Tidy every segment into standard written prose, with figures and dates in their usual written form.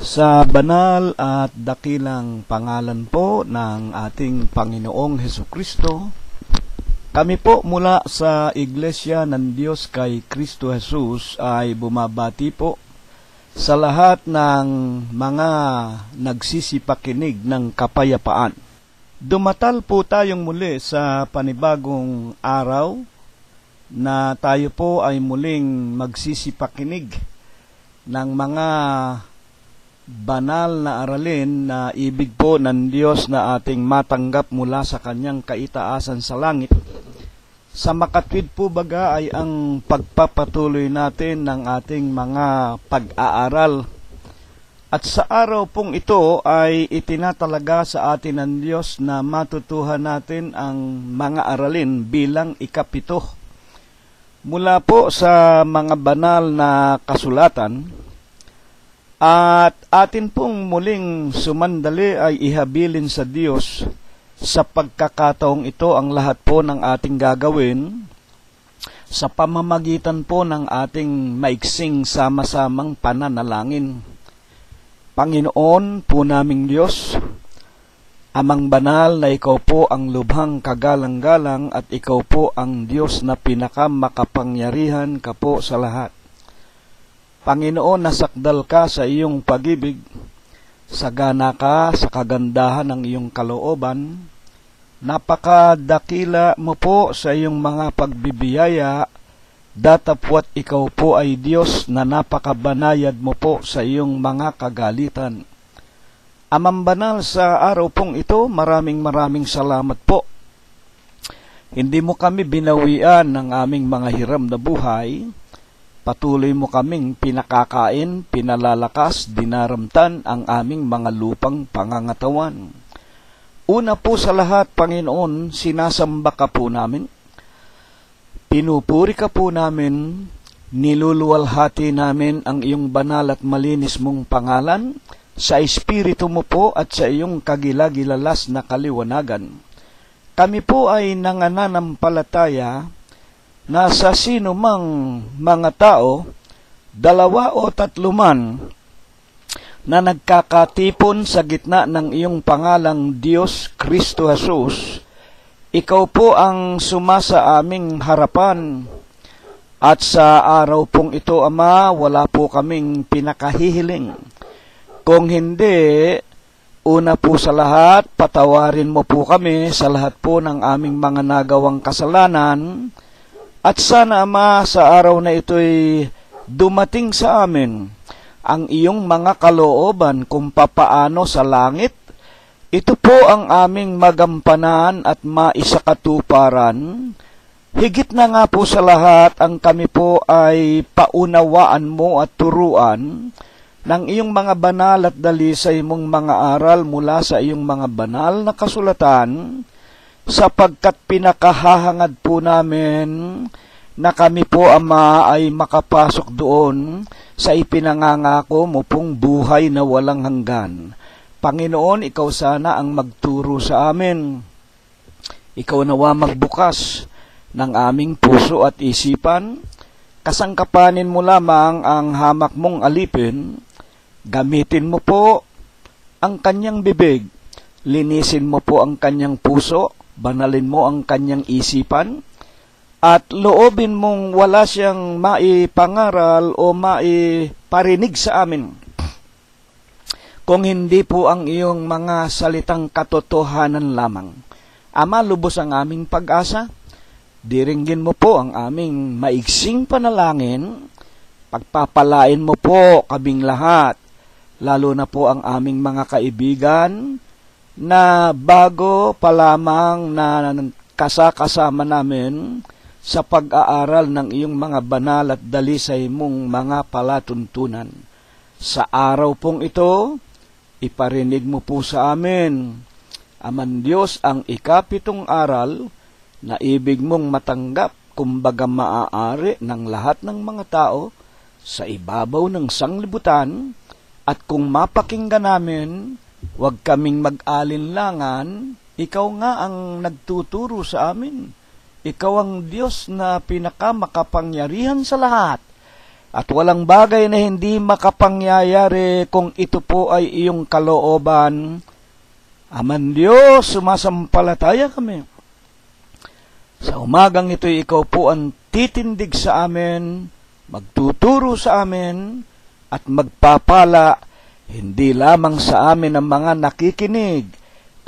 Sa banal at dakilang pangalan po ng ating Panginoong Hesukristo, kami po mula sa Iglesia ng Diyos kay Kristo Jesus ay bumabati po sa lahat ng mga nagsisipakinig ng kapayapaan. Dumatal po tayong muli sa panibagong araw na tayo po ay muling magsisipakinig ng mga banal na aralin na ibig po ng Diyos na ating matanggap mula sa kanyang kaitaasan sa langit. Sa makatwid po baga ay ang pagpapatuloy natin ng ating mga pag-aaral. At sa araw pong ito ay itinatalaga sa atin ng Diyos na matutuhan natin ang mga aralin bilang ikapito. Mula po sa mga banal na kasulatan, at atin pong muling sumandali ay ihabilin sa Diyos sa pagkakataong ito ang lahat po ng ating gagawin sa pamamagitan po ng ating maiksing sama-samang pananalangin. Panginoon po naming Diyos, Amang banal na ikaw po ang lubhang kagalang-galang at ikaw po ang Diyos na pinakamakapangyarihan ka po sa lahat. Panginoon, nasakdal ka sa iyong pag-ibig, sagana ka sa kagandahan ng iyong kalooban, napakadakila mo po sa iyong mga pagbibiyaya, datapwat ikaw po ay Diyos na napakabanayad mo po sa iyong mga kagalitan. Amang banal, sa araw pong ito, maraming salamat po. Hindi mo kami binawian ng aming mga hiram na buhay. Patuloy mo kaming pinakakain, pinalalakas, dinaramtan ang aming mga lupang pangangatawan. Una po sa lahat, Panginoon, sinasamba ka po namin. Pinupuri ka po namin, niluluwalhati namin ang iyong banal at malinis mong pangalan sa Espiritu mo po at sa iyong kagilagilalas na kaliwanagan. Kami po ay nangananampalataya na sa sino mang mga tao, 2 o 3 man, na nagkakatipon sa gitna ng iyong pangalang Diyos Kristo Jesus, ikaw po ang sumasa aming harapan. At sa araw pong ito, Ama, wala po kaming pinakahihiling. Kung hindi, una po sa lahat, patawarin mo po kami sa lahat po ng aming mga nagawang kasalanan. At sana, Ama, sa araw na ito'y dumating sa amin ang iyong mga kalooban kung papaano sa langit. Ito po ang aming magampanan at maisakatuparan. Higit na nga po sa lahat, ang kami po ay paunawaan mo at turuan ng iyong mga banal at dalisay mong mga aral mula sa iyong mga banal na kasulatan, sapagkat pinakahahangad po namin na kami po, Ama, ay makapasok doon sa ipinangangako mo pong buhay na walang hanggan. Panginoon, ikaw sana ang magturo sa amin. Ikaw nawa magbukas ng aming puso at isipan. Kasangkapanin mo lamang ang hamak mong alipin. Gamitin mo po ang kanyang bibig. Linisin mo po ang kanyang puso. Banalin mo ang kanyang isipan at loobin mong wala siyang maipangaral o maiparinig sa amin kung hindi po ang iyong mga salitang katotohanan lamang. Ama, lubos ang aming pag-asa. Diringgin mo po ang aming maigsing panalangin. Pagpapalain mo po kaming lahat, lalo na po ang aming mga kaibigan na bago pa lamang na kasama namin sa pag-aaral ng iyong mga banal at dalisay mong mga palatuntunan. Sa araw pong ito, iparinig mo po sa amin, Aman Diyos, ang ikapitong aral na ibig mong matanggap, kumbaga maaari ng lahat ng mga tao sa ibabaw ng sanglibutan, at kung mapakinggan namin, huwag kaming mag-alinlangan, ikaw nga ang nagtuturo sa amin. Ikaw ang Diyos na pinakamakapangyarihan sa lahat. At walang bagay na hindi makapangyayari kung ito po ay iyong kalooban. Aman Diyos, sumasampalataya kami. Sa umagang ito, ikaw po ang titindig sa amin, magtuturo sa amin, at magpapala, hindi lamang sa amin ang mga nakikinig,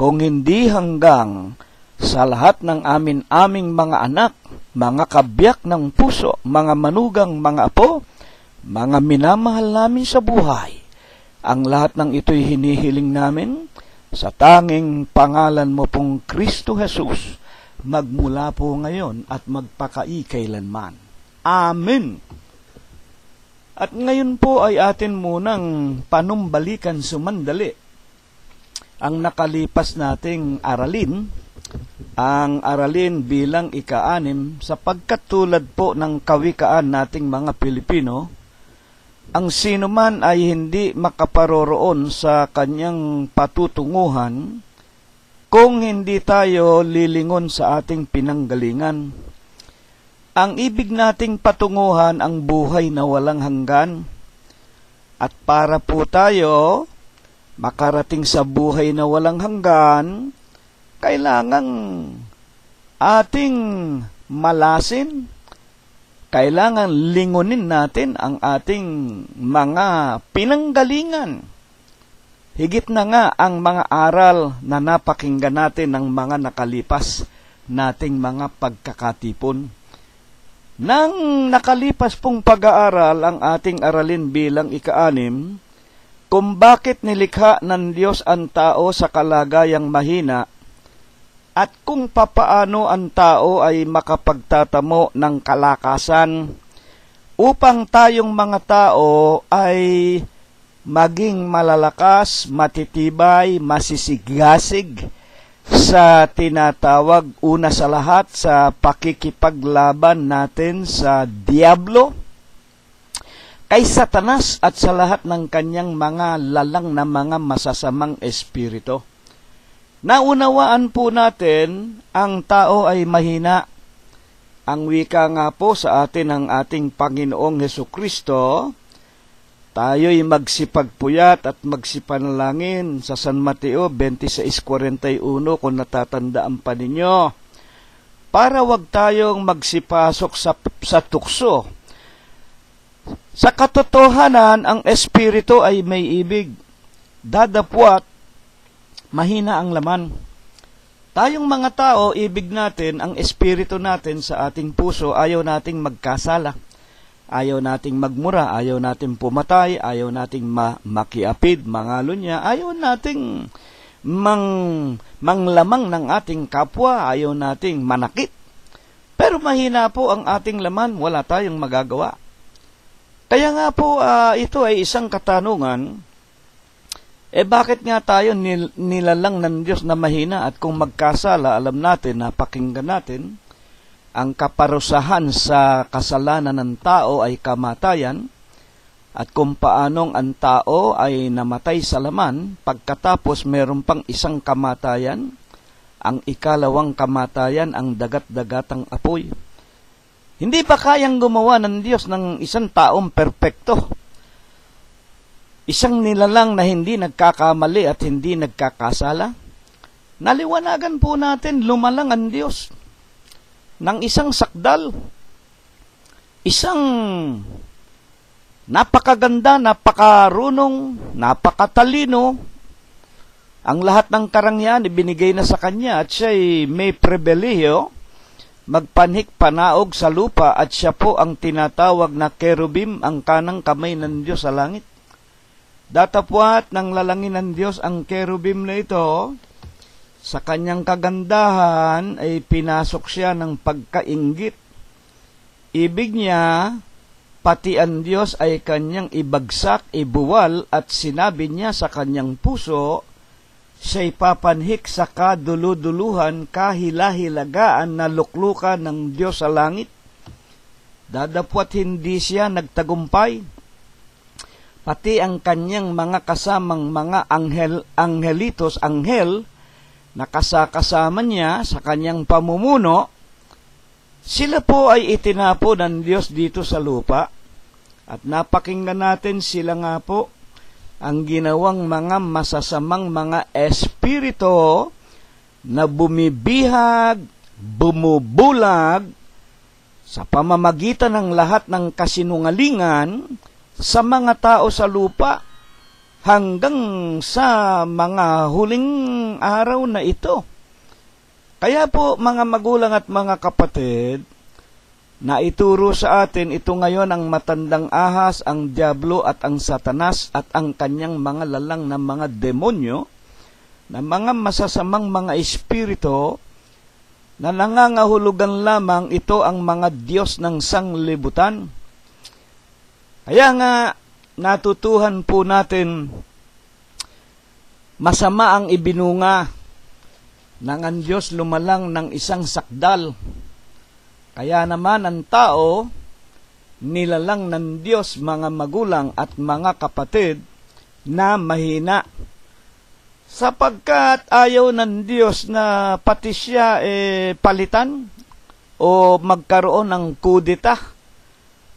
kung hindi hanggang sa lahat ng aming mga anak, mga kabiyak ng puso, mga manugang, mga apo, mga minamahal namin sa buhay. Ang lahat ng ito'y hinihiling namin sa tanging pangalan mo pong Kristo Jesus, magmula po ngayon at magpakaikailanman. Amen. At ngayon po ay atin munang panumbalikan sumandali ang nakalipas nating aralin, ang aralin bilang ika-6, sapagkat tulad po ng kawikaan nating mga Pilipino, ang sino man ay hindi makaparoroon sa kanyang patutunguhan kung hindi tayo lilingon sa ating pinanggalingan. Ang ibig nating patunguhan ang buhay na walang hanggan. At para po tayo makarating sa buhay na walang hanggan, kailangang ating malasin, kailangan lingunin natin ang ating mga pinanggalingan. Higit na nga ang mga aral na napakinggan natin ng mga nakalipas nating mga pagkakatipon. Nang nakalipas pong pag-aaral ang ating aralin bilang ika-6, kung bakit nilikha ng Diyos ang tao sa kalagayang mahina, at kung papaano ang tao ay makapagtatamo ng kalakasan upang tayong mga tao ay maging malalakas, matitibay, masisigasig sa tinatawag una sa lahat sa pakikipaglaban natin sa Diablo, kay Satanas at sa lahat ng kanyang mga lalang na mga masasamang espiritu. Naunawaan po natin, ang tao ay mahina. Ang wika nga po sa atin ng ating Panginoong Hesukristo, tayo'y magsipagpuyat at magsipanalangin sa San Mateo 26:41 kung natatandaan pa ninyo, para wag tayong magsipasok sa tukso. Sa katotohanan, ang espiritu ay may ibig. Dadapwat, mahina ang laman. Tayong mga tao, ibig natin, ang espiritu natin sa ating puso, ayaw nating magkasala. Ayaw nating magmura, ayaw nating pumatay, ayaw nating makiapid, mangalunya, ayaw nating manglamang ng ating kapwa, ayaw nating manakit. Pero mahina po ang ating laman, wala tayong magagawa. Kaya nga po, ito ay isang katanungan. Bakit nga tayo nilalang ng Diyos na mahina, at kung magkasala, alam natin, napakinggan natin, ang kaparusahan sa kasalanan ng tao ay kamatayan, at kung paanong ang tao ay namatay sa laman, pagkatapos meron pang isang kamatayan, ang ikalawang kamatayan, ang dagat-dagatang apoy. Hindi ba kayang gumawa ng Diyos ng isang taong perpekto? Isang nilalang na hindi nagkakamali at hindi nagkakasala? Naliwanagan po natin, lumalang ang Diyos ng isang sakdal. Isang napakaganda, napakarunong, napakatalino. Ang lahat ng karangyaan ibinigay na sa kanya at siya'y may pribilehiyo magpanhik panaog sa lupa, at siya po ang tinatawag na kerubim, ang kanang kamay ng Diyos sa langit. Datapwat ng lalangin ng Diyos ang kerubim na ito. Sa kanyang kagandahan ay pinasok siya ng pagkainggit. Ibig niya, pati ang Diyos ay kanyang ibagsak, ibuwal, at sinabi niya sa kanyang puso, siya'y papanhik sa kaduluduluhan, kahilahilagaan na luklukan ng Diyos sa langit. Dadapwat hindi siya nagtagumpay. Pati ang kanyang mga kasamang mga anghel, na kasama niya sa kanyang pamumuno, sila po ay itinapo ng Diyos dito sa lupa. At napakinggan natin sila nga po ang ginawang mga masasamang mga espiritu na bumibihag, bumubulag sa pamamagitan ng lahat ng kasinungalingan sa mga tao sa lupa hanggang sa mga huling araw na ito. Kaya po mga magulang at mga kapatid, na ituro sa atin ito ngayon ang matandang ahas, ang diablo at ang satanas at ang kanyang mga lalang na mga demonyo, na mga masasamang mga espiritu na nangangahulugan lamang ito ang mga Diyos ng sanglibutan. Kaya nga, natutuhan po natin, masama ang ibinunga ng ang Diyos lumalang ng isang sakdal. Kaya naman ang tao, nilalang ng Diyos mga magulang at mga kapatid na mahina. Sapagkat ayaw ng Diyos na pati siya palitan o magkaroon ng kudeta.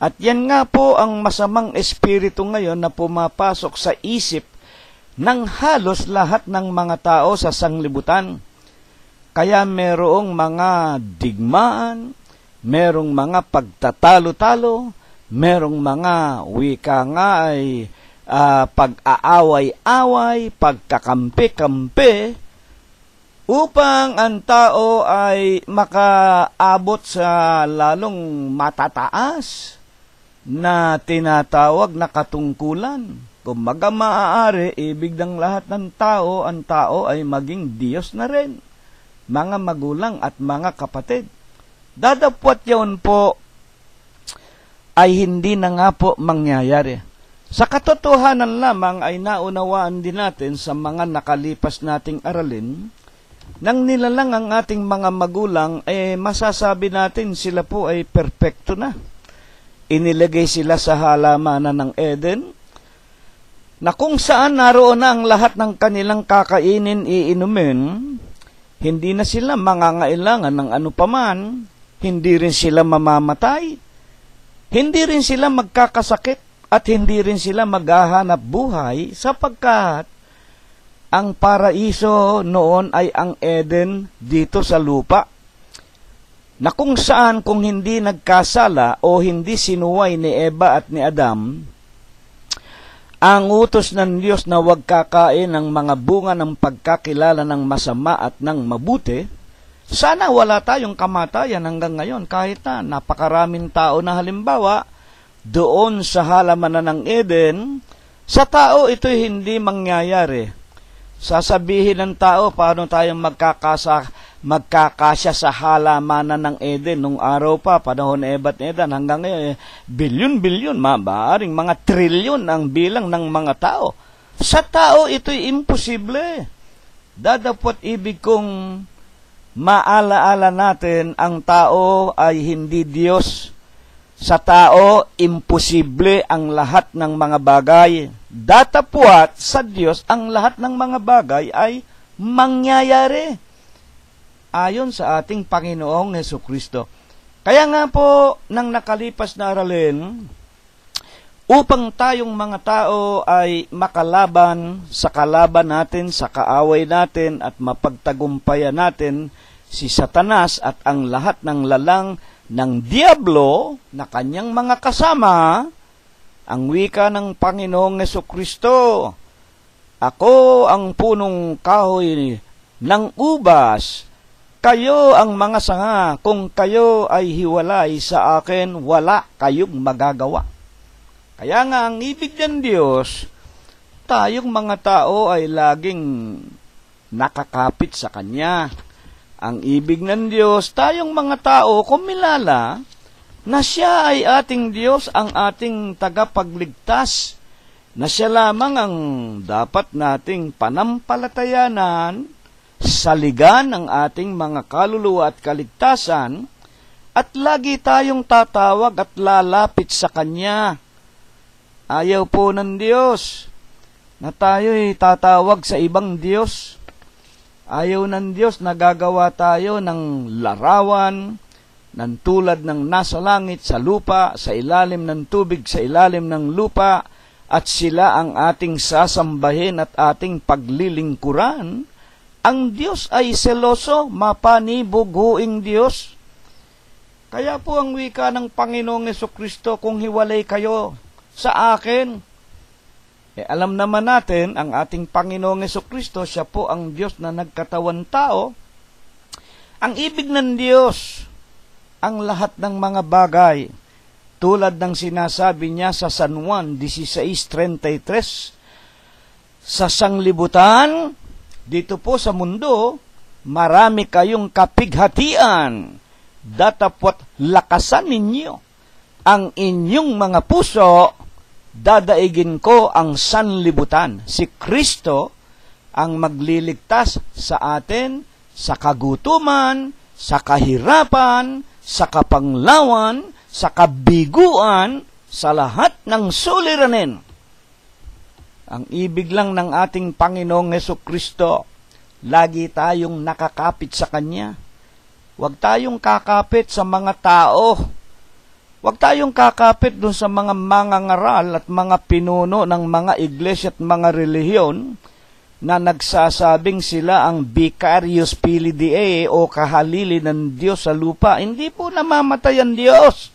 At yan nga po ang masamang espiritu ngayon na pumapasok sa isip ng halos lahat ng mga tao sa sanglibutan. Kaya merong mga digmaan, merong mga pagtatalo-talo, merong mga wika nga ay pag-aaway-away, pagkakampi-kampi, upang ang tao ay makaabot sa lalong matataas na tinatawag na katungkulan. Kung maaari, ibig ng lahat ng tao, ang tao ay maging Diyos na rin. Mga magulang at mga kapatid, dadapwat yun po ay hindi na nga po mangyayari. Sa katotohanan lamang ay naunawaan din natin sa mga nakalipas nating aralin, nang nilalang ang ating mga magulang, masasabi natin sila po ay perpekto na. Inilagay sila sa halamanan ng Eden, na kung saan naroon na ang lahat ng kanilang kakainin, iinumin, hindi na sila mangangailangan ng ano paman, hindi rin sila mamamatay, hindi rin sila magkakasakit, at hindi rin sila maghahanap buhay, sapagkat ang paraiso noon ay ang Eden dito sa lupa, na kung saan kung hindi nagkasala o hindi sinuway ni Eva at ni Adam, ang utos ng Diyos na huwag kakain ng mga bunga ng pagkakilala ng masama at ng mabuti, sana wala tayong kamatayan hanggang ngayon, kahit na napakaraming tao na halimbawa doon sa halamanan ng Eden. Sa tao ito'y hindi mangyayari. Sasabihin ng tao, paano tayong magkakasya sa halamanan ng Eden nung araw pa, panahon ni Eva at Eden, hanggang ngayon, bilyon-bilyon, maaaring mga trilyon ang bilang ng mga tao. Sa tao, ito'y imposible. Dadapot ibig kong maalaala natin, ang tao ay hindi Diyos. Sa tao, imposible ang lahat ng mga bagay. Datapwat sa Diyos, ang lahat ng mga bagay ay mangyayari ayon sa ating Panginoong Hesukristo. Kaya nga po, nang nakalipas na aralin, upang tayong mga tao ay makalaban sa kalaban natin, sa kaaway natin, at mapagtagumpayan natin si Satanas at ang lahat ng lalang ng Diablo na kanyang mga kasama, ang wika ng Panginoong Hesukristo, ako ang punong kahoy ng ubas, kayo ang mga sanga, kung kayo ay hiwalay sa akin, wala kayong magagawa. Kaya nga ang ibig ng Diyos, tayong mga tao ay laging nakakapit sa Kanya. Ang ibig ng Diyos, tayong mga tao, kumilala na siya ay ating Diyos, ang ating tagapagligtas, na siya lamang ang dapat nating panampalatayanan, saligan ang ating mga kaluluwa at kaligtasan, at lagi tayong tatawag at lalapit sa Kanya. Ayaw po ng Diyos na tayo'y tatawag sa ibang Diyos. Ayaw ng Diyos na gagawa tayo ng larawan, ng tulad ng nasa langit, sa lupa, sa ilalim ng tubig, sa ilalim ng lupa, at sila ang ating sasambahin at ating paglilingkuran, ang Diyos ay seloso, mapanibughuing Diyos. Kaya po ang wika ng Panginoong Hesukristo, kung hiwalay kayo sa akin, alam naman natin, ang ating Panginoong Hesukristo, siya po ang Diyos na nagkatawan tao. Ang ibig ng Diyos, ang lahat ng mga bagay, tulad ng sinasabi niya sa San Juan 16:33, sa sanglibutan, dito po sa mundo, marami kayong kapighatian, datapwat lakasan ninyo ang inyong mga puso, dadaigin ko ang sanlibutan. Si Kristo ang magliligtas sa atin sa kagutuman, sa kahirapan, sa kapanglawan, sa kabiguan, sa lahat ng suliranin. Ang ibig lang ng ating Panginoong Hesukristo, lagi tayong nakakapit sa Kanya. Huwag tayong kakapit sa mga tao. Huwag tayong kakapit dun sa mga mangangaral at mga pinuno ng mga iglesia at mga relihiyon na nagsasabing sila ang Vicarius Filii Dei o kahalili ng Diyos sa lupa. Hindi po namamatay ang Diyos.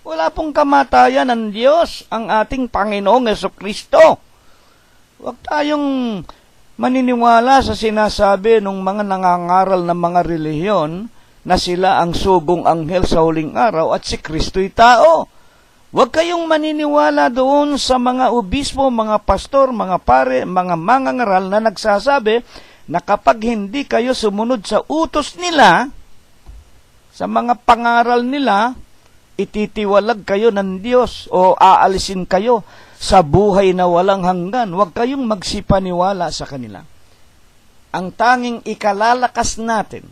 Wala pong kamatayan ng Diyos, ang ating Panginoong Hesukristo. Huwag tayong maniniwala sa sinasabi ng mga nangangaral ng mga relihiyon na sila ang sugong anghel sa huling araw at si Kristo'y tao. Huwag kayong maniniwala doon sa mga obispo, mga pastor, mga pare, mga mangangaral na nagsasabi na kapag hindi kayo sumunod sa utos nila, sa mga pangaral nila, ititiwalag kayo ng Diyos o aalisin kayo sa buhay na walang hanggan. Huwag kayong magsipaniwala sa kanila. Ang tanging ikalalakas natin,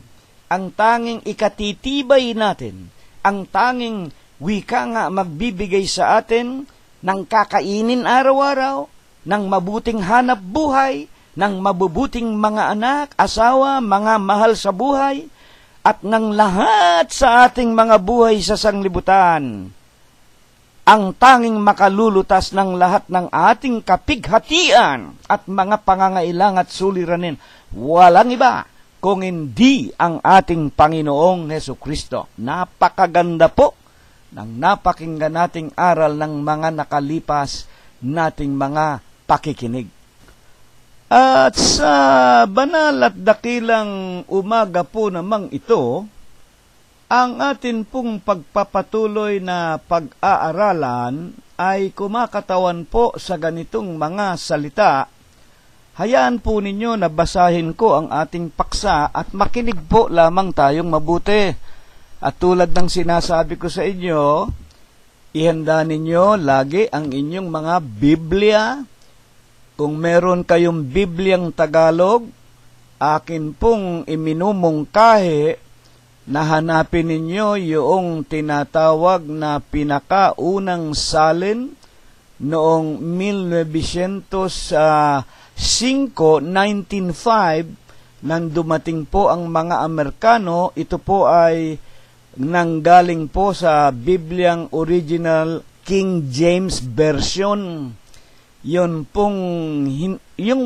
ang tanging ikatitibay natin, ang tanging wika nga magbibigay sa atin ng kakainin araw-araw, ng mabuting hanap buhay, ng mabubuting mga anak, asawa, mga mahal sa buhay, at ng lahat sa ating mga buhay sa sanglibutan. Ang tanging makalulutas ng lahat ng ating kapighatian at mga pangangailang at suliranin, walang iba kung hindi ang ating Panginoong Hesukristo. Napakaganda po ng napakinggan nating aral ng mga nakalipas nating mga pakikinig. At sa banal at dakilang umaga po namang ito, ang atin pong pagpapatuloy na pag-aaralan ay kumakatawan po sa ganitong mga salita. Hayaan po ninyo na basahin ko ang ating paksa at makinig po lamang tayong mabuti. At tulad ng sinasabi ko sa inyo, ihanda ninyo lagi ang inyong mga Biblia. Kung meron kayong Bibliang Tagalog, akin pong iminumungkahi na hanapin ninyo yung tinatawag na pinakaunang salin noong 1905, nang dumating po ang mga Amerikano. Ito po ay nanggaling po sa Bibliang Original King James Version. Yun pong yung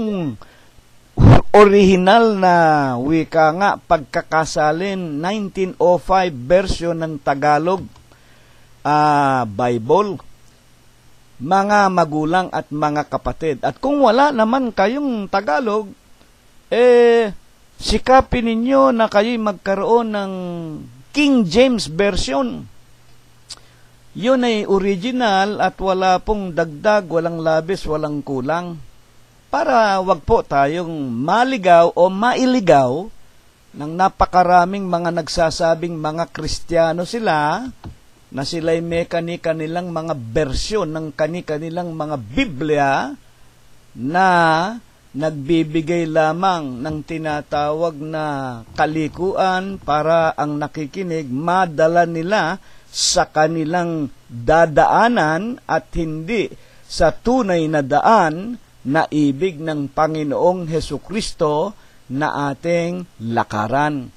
original na wika nga pagkakasalin 1905 version ng Tagalog Bible. Mga magulang at mga kapatid. At kung wala naman kayong Tagalog, sikapin ninyo na kayo'y magkaroon ng King James Version. Yun ay original at wala pong dagdag, walang labis, walang kulang. Para wag po tayong maligaw o mailigaw ng napakaraming mga nagsasabing mga Kristiyano sila, na sila'y may kani-kanilang mga bersyon ng kani-kanilang mga Biblia na nagbibigay lamang ng tinatawag na kalikuan para ang nakikinig madala nila sa kanilang dadaanan at hindi sa tunay na daan na ibig ng Panginoong Hesukristo na ating lakaran.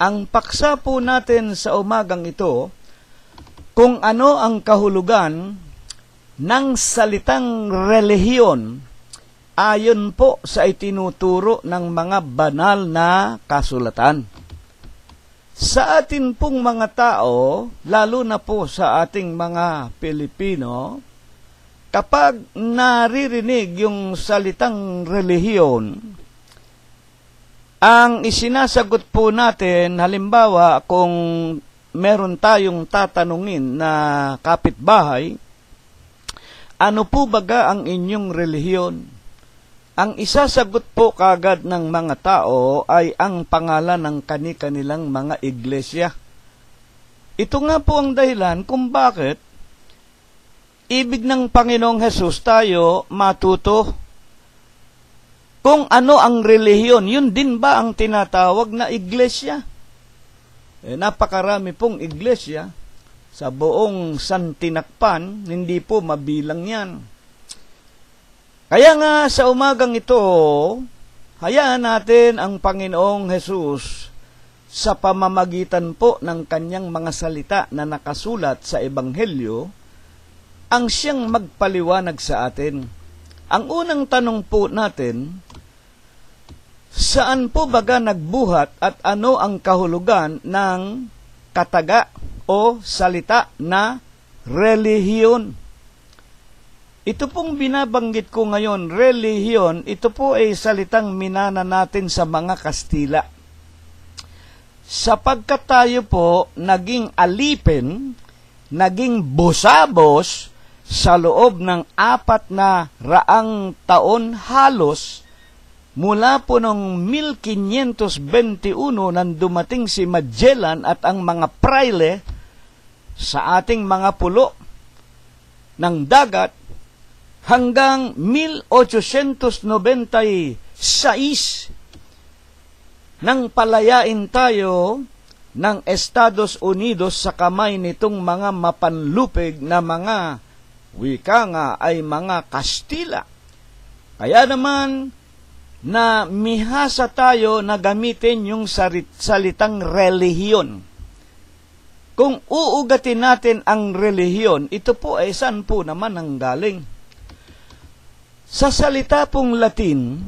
Ang paksa po natin sa umagang ito, kung ano ang kahulugan ng salitang relihiyon ayon po sa itinuturo ng mga banal na kasulatan. Sa atin pong mga tao, lalo na po sa ating mga Pilipino, kapag naririnig yung salitang relihiyon, ang isinasagot po natin, halimbawa kung meron tayong tatanungin na kapitbahay, ano po baga ang inyong relihiyon? Ang isasagot po kagad ng mga tao ay ang pangalan ng kani-kanilang mga iglesia. Ito nga po ang dahilan kung bakit ibig ng Panginoong Hesus tayo matuto kung ano ang relihiyon. Yun din ba ang tinatawag na iglesia? Napakarami pong iglesia sa buong santinakpan, hindi po mabilang yan. Kaya nga sa umagang ito, hayaan natin ang Panginoong Hesus sa pamamagitan po ng kanyang mga salita na nakasulat sa Ebanghelyo, ang siyang magpaliwanag sa atin. Ang unang tanong po natin, saan po baga nagbuhat at ano ang kahulugan ng kataga o salita na relihiyon? Ito pong binabanggit ko ngayon, relihiyon, ito po ay salitang minana natin sa mga Kastila. Sapagkat tayo po naging alipin, naging busabos sa loob ng 400 taon halos, mula po noong 1521 nang dumating si Magellan at ang mga praile sa ating mga pulo ng dagat hanggang 1896 nang palayain tayo ng Estados Unidos sa kamay nitong mga mapanlupig na mga wika nga ay mga Kastila. Kaya naman na mihasa tayo na gamitin yung salitang relihiyon. Kung uugatin natin ang relihiyon, ito po ay saan po naman ang galing? Sa salita pong Latin,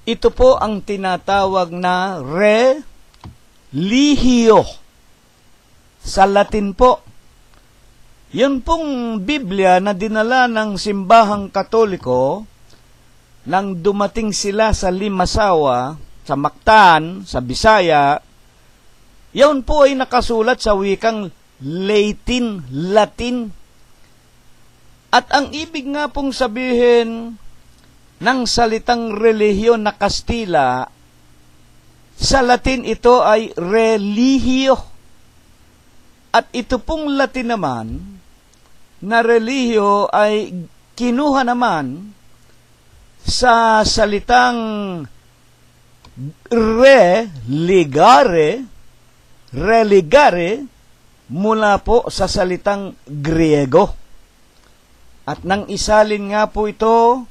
ito po ang tinatawag na religio. Sa Latin po, yun pong Biblia na dinala ng simbahang Katoliko nang dumating sila sa Limasawa, sa Mactan, sa Bisaya, yun po ay nakasulat sa wikang Latin. At ang ibig nga pong sabihin ng salitang relihiyon na Kastila, sa Latin ito ay religio. At ito pong Latin naman, na religio ay kinuha naman sa salitang religare, mula po sa salitang Griego. At nang isalin nga po ito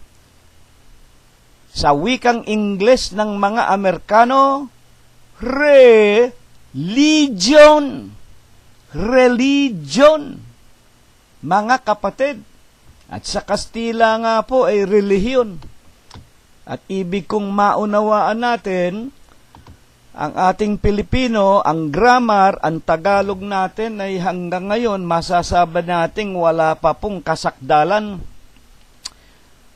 sa wikang Ingles ng mga Amerikano, religion. Mga kapatid, at sa Kastila nga po ay relihiyon. At ibig kong maunawaan natin, ang ating Pilipino, ang grammar, ang Tagalog natin ay hanggang ngayon masasabi nating wala pa pong kasakdalan.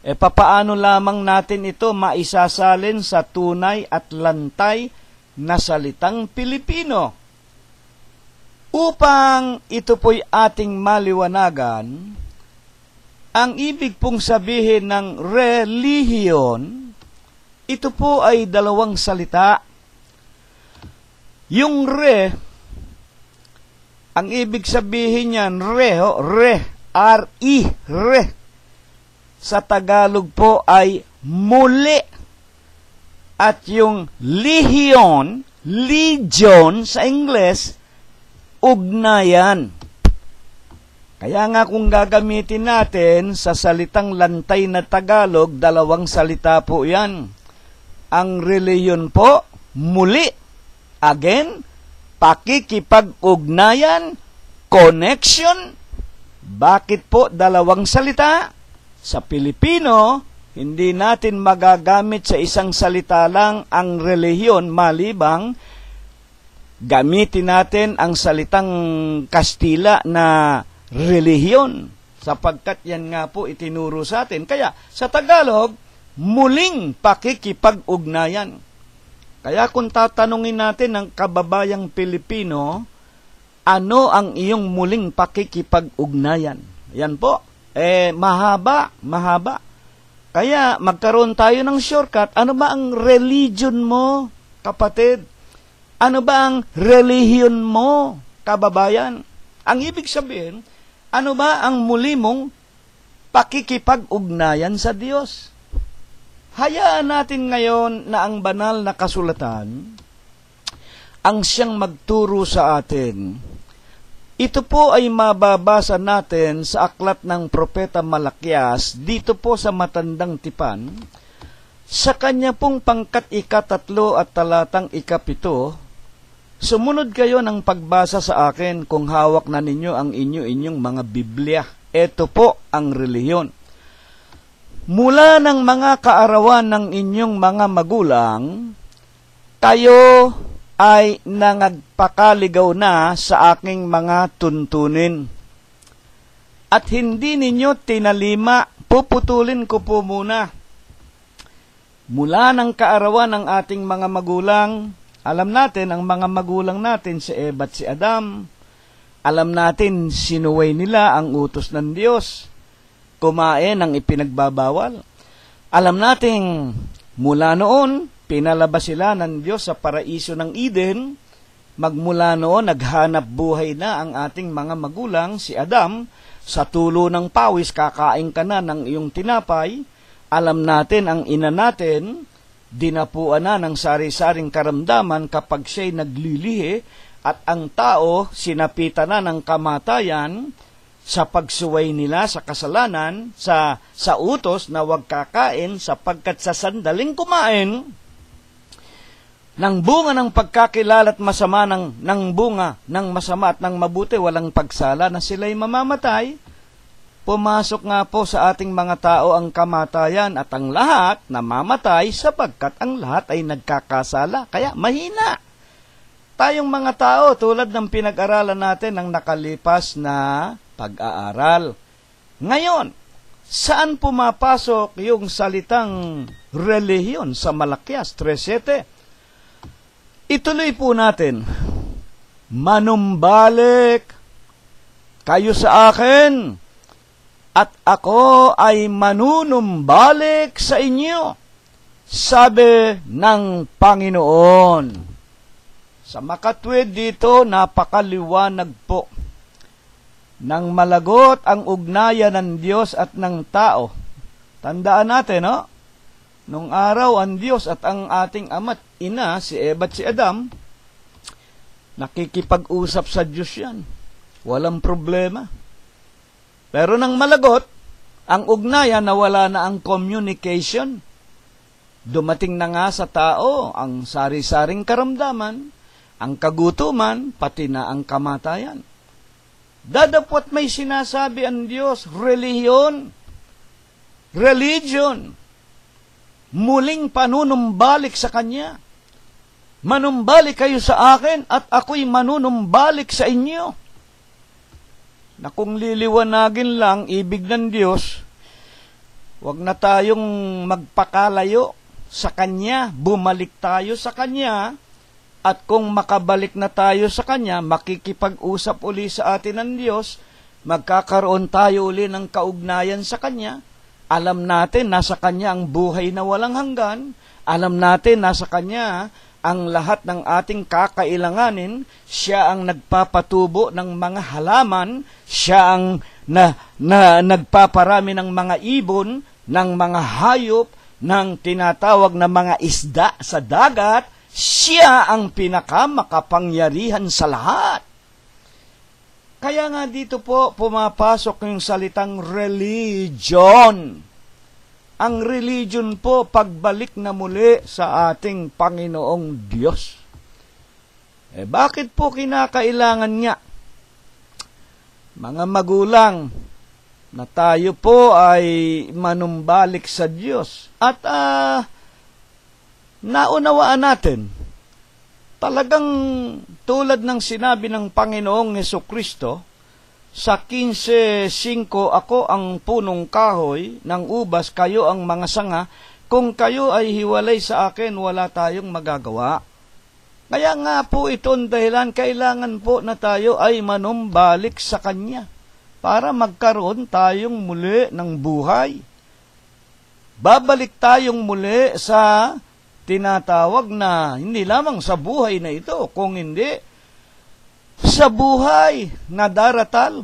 Papaano lamang natin ito maisasalin sa tunay at lantay na salitang Pilipino? Upang ito po'y ating maliwanagan, ang ibig pong sabihin ng relihiyon, ito po ay dalawang salita. Yung ang ibig sabihin niyan, re. Sa Tagalog po ay muli. At yung legion sa Ingles, ugnayan. Kaya nga kung gagamitin natin sa salitang lantay na Tagalog, dalawang salita po yan. Ang reliyon po, muli. Again, pakikipag-ugnayan, connection. Bakit po dalawang salita? Sa Pilipino, hindi natin magagamit sa isang salita lang ang relihiyon malibang gamitin natin ang salitang Kastila na relihiyon sapagkat yan nga po itinuro sa atin. Kaya sa Tagalog, muling pakikipag-ugnayan. Kaya kung tatanungin natin ng kababayang Pilipino, ano ang iyong muling pakikipag-ugnayan? Yan po. Mahaba. Kaya magkaroon tayo ng shortcut. Ano ba ang religion mo, kapatid? Ano ba ang relihiyon mo, kababayan? Ang ibig sabihin, ano ba ang muli mong pakikipag-ugnayan sa Diyos? Hayaan natin ngayon na ang banal na kasulatan ang siyang magturo sa atin. Ito po ay mababasa natin sa aklat ng Propeta Malakias, dito po sa Matandang Tipan, sa kanya pong pangkat 13 at talatang 17. Sumunod kayo ng pagbasa sa akin kung hawak na ninyo ang inyong mga Biblia. Ito po ang relihiyon. Mula ng mga kaarawan ng inyong mga magulang, kayo ay nangagpakaligaw na sa aking mga tuntunin. At hindi ninyo tinalima, puputulin ko po muna. Mula ng kaarawan ng ating mga magulang, alam natin ang mga magulang natin si Eva at si Adam. Alam natin sinuway nila ang utos ng Diyos. Kumain ang ipinagbabawal. Alam natin mula noon, pinalabas sila ng Diyos sa paraiso ng Eden. Magmula noon, naghanap buhay na ang ating mga magulang, si Adam. Sa tulo ng pawis, kakain ka na ng iyong tinapay. Alam natin ang ina natin, dinapuan na ng sari-saring karamdaman kapag siya'y naglilihi, at ang tao sinapitan na ng kamatayan sa pagsuway nila sa kasalanan, sa utos na huwag kakain sapagkat sa sandaling kumain ng bunga ng pagkakilala at masama ng bunga ng masama at ng mabuti, walang pagsala na sila'y mamamatay. Pumasok nga po sa ating mga tao ang kamatayan at ang lahat namamatay sapagkat ang lahat ay nagkakasala. Kaya mahina. Tayong mga tao, tulad ng pinag-aralan natin ng nakalipas na pag-aaral. Ngayon, saan pumapasok yung salitang relihiyon sa Malakias 3:7? Ituloy po natin. Manumbalik kayo sa akin, at ako ay manunumbalik sa inyo, sabi ng Panginoon. Sa makatwid dito, napakaliwanag po. Nang malagot ang ugnayan ng Diyos at ng tao. Tandaan natin, no? Nung araw, ang Diyos at ang ating ama't ina, si Eva at si Adam, nakikipag-usap sa Diyos yan. Walang problema. Pero nang malagot, ang ugnayan, nawala na ang communication. Dumating na nga sa tao ang sari-saring karamdaman, ang kagutuman, pati na ang kamatayan. Dadapot may sinasabi ang Diyos, relihiyon, religion, muling panunumbalik sa Kanya. Manumbalik kayo sa akin at ako'y manunumbalik sa inyo. Na kung liliwanagin lang ibig ng Diyos, wag na tayong magpakalayo sa Kanya, bumalik tayo sa Kanya, at kung makabalik na tayo sa Kanya, makikipag-usap uli sa atin ng Diyos, magkakaroon tayo uli ng kaugnayan sa Kanya. Alam natin, nasa Kanya ang buhay na walang hanggan. Alam natin, nasa Kanya ang lahat ng ating kakailanganin. Siya ang nagpapatubo ng mga halaman. Siya ang nagpaparami ng mga ibon, ng mga hayop, ng tinatawag na mga isda sa dagat. Siya ang pinakamakapangyarihan sa lahat. Kaya nga dito po pumapasok yung salitang religion. Ang religion po, pagbalik na muli sa ating Panginoong Diyos. Bakit po kinakailangan niya? Mga magulang, na tayo po ay manumbalik sa Diyos. At naunawaan natin, talagang tulad ng sinabi ng Panginoong Hesukristo, sa 15:5, ako ang punong kahoy ng ubas, kayo ang mga sanga. Kung kayo ay hiwalay sa akin, wala tayong magagawa. Kaya nga po itong dahilan, kailangan po na tayo ay manumbalik sa Kanya para magkaroon tayong muli ng buhay. Babalik tayong muli sa tinatawag na hindi lamang sa buhay na ito, kung hindi sa buhay na daratal.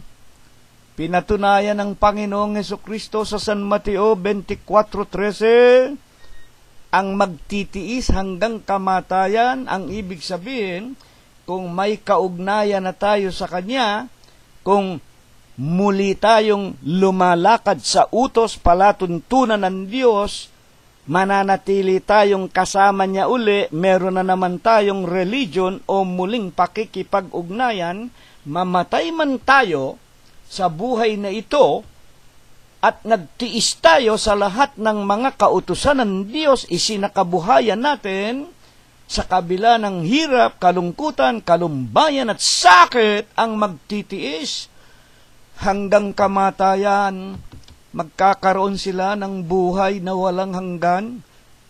Pinatunayan ng Panginoong Hesukristo sa San Mateo 24:13, ang magtitiis hanggang kamatayan, ang ibig sabihin, kung may kaugnayan na tayo sa Kanya, kung muli tayong lumalakad sa utos palatuntunan ng Diyos, mananatili tayong kasama niya uli, meron na naman tayong religion o muling pakikipag-ugnayan, mamatay man tayo sa buhay na ito, at nagtiis tayo sa lahat ng mga kautusan ng Diyos, isinakabuhayan natin, sa kabila ng hirap, kalungkutan, kalumbayan at sakit, ang magtitiis hanggang kamatayan, magkakaroon sila ng buhay na walang hanggan.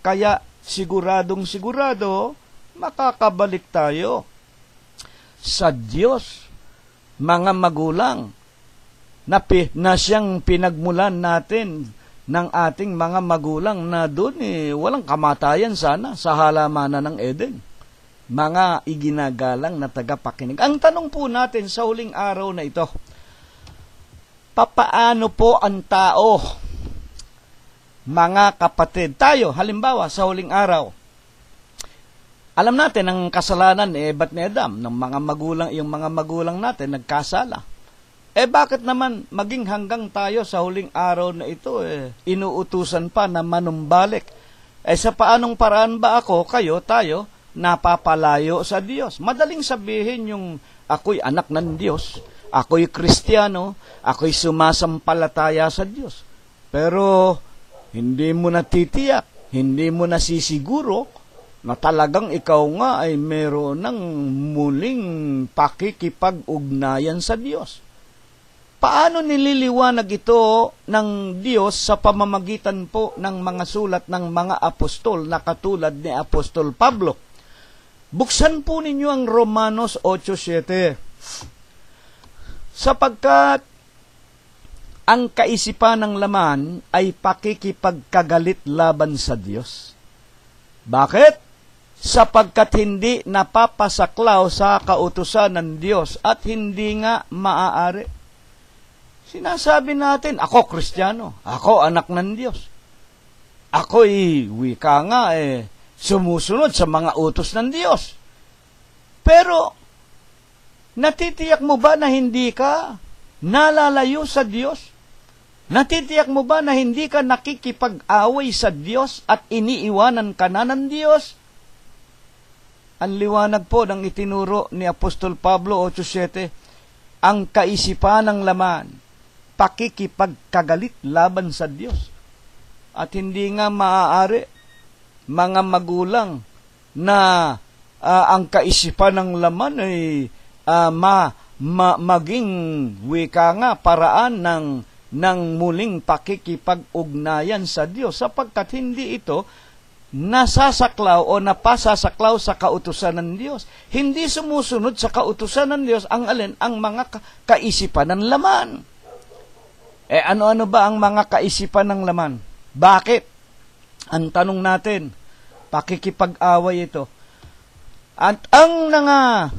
Kaya siguradong sigurado, makakabalik tayo sa Diyos. Mga magulang, na siyang pinagmulan natin ng ating mga magulang na doon walang kamatayan sana sa halamanan ng Eden. Mga iginagalang na tagapakinig. Ang tanong po natin sa huling araw na ito, papaano po ang tao, mga kapatid? Tayo, halimbawa, sa huling araw, alam natin ang kasalanan Ebat ni Adam, ng mga magulang, yung mga magulang natin nagkasala. Bakit naman maging hanggang tayo sa huling araw na ito, inuutusan pa na manumbalik? Sa paanong paraan ba ako, kayo, tayo, napapalayo sa Diyos? Madaling sabihin yung ako'y anak ng Diyos, ako'y Kristiyano, ako'y sumasampalataya sa Diyos. Pero hindi mo natitiyak, hindi mo nasisiguro na talagang ikaw nga ay meron ng muling pakikipag-ugnayan sa Diyos. Paano nililiwanag ito ng Diyos sa pamamagitan po ng mga sulat ng mga apostol na katulad ni Apostol Pablo? Buksan po ninyo ang Romanos 8:7. Sapagkat ang kaisipan ng laman ay pakikipagkagalit laban sa Diyos. Bakit? Sapagkat hindi napapasaklaw sa kautusan ng Diyos at hindi nga maaari. Sinasabi natin, ako Kristiyano, ako anak ng Diyos. Ako'y wika nga sumusunod sa mga utos ng Diyos. Pero, natitiyak mo ba na hindi ka nalalayo sa Diyos? Natitiyak mo ba na hindi ka nakikipag-away sa Diyos at iniiwanan ka na ng Diyos? Ang liwanag po ng itinuro ni Apostol Pablo 8:7, ang kaisipan ng laman, pakikipagkagalit laban sa Diyos. At hindi nga maaari, mga magulang, na ang kaisipan ng laman ay maging wika nga paraan ng muling pakikipag-ugnayan sa Diyos, sapagkat hindi ito nasasaklaw o napasasaklaw sa kautusan ng Diyos. Hindi sumusunod sa kautusan ng Diyos ang alin? Ang mga kaisipan ng laman. Ano-ano ba ang mga kaisipan ng laman? Bakit? Ang tanong natin, pakikipag-away ito. At ang nanga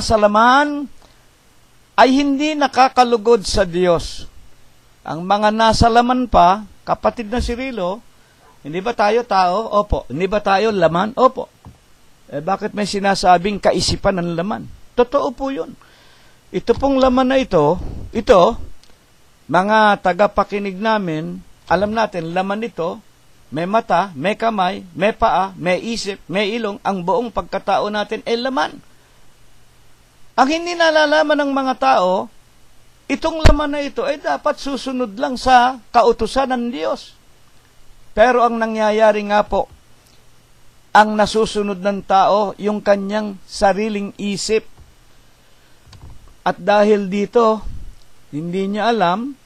sa laman ay hindi nakakalugod sa Diyos. Ang mga nasa laman pa, kapatid na Cirilo, hindi ba tayo tao? Opo. Hindi ba tayo laman? Opo. Bakit may sinasabing kaisipan ng laman? Totoo po yun. Ito pong laman na ito, mga tagapakinig namin, alam natin, laman ito, may mata, may kamay, may paa, may isip, may ilong, ang buong pagkatao natin ay laman. Ang hindi nalalaman ng mga tao, itong laman na ito ay dapat susunod lang sa kautusan ng Diyos. Pero ang nangyayari nga po, ang nasusunod ng tao, yung kanyang sariling isip. At dahil dito, hindi niya alam,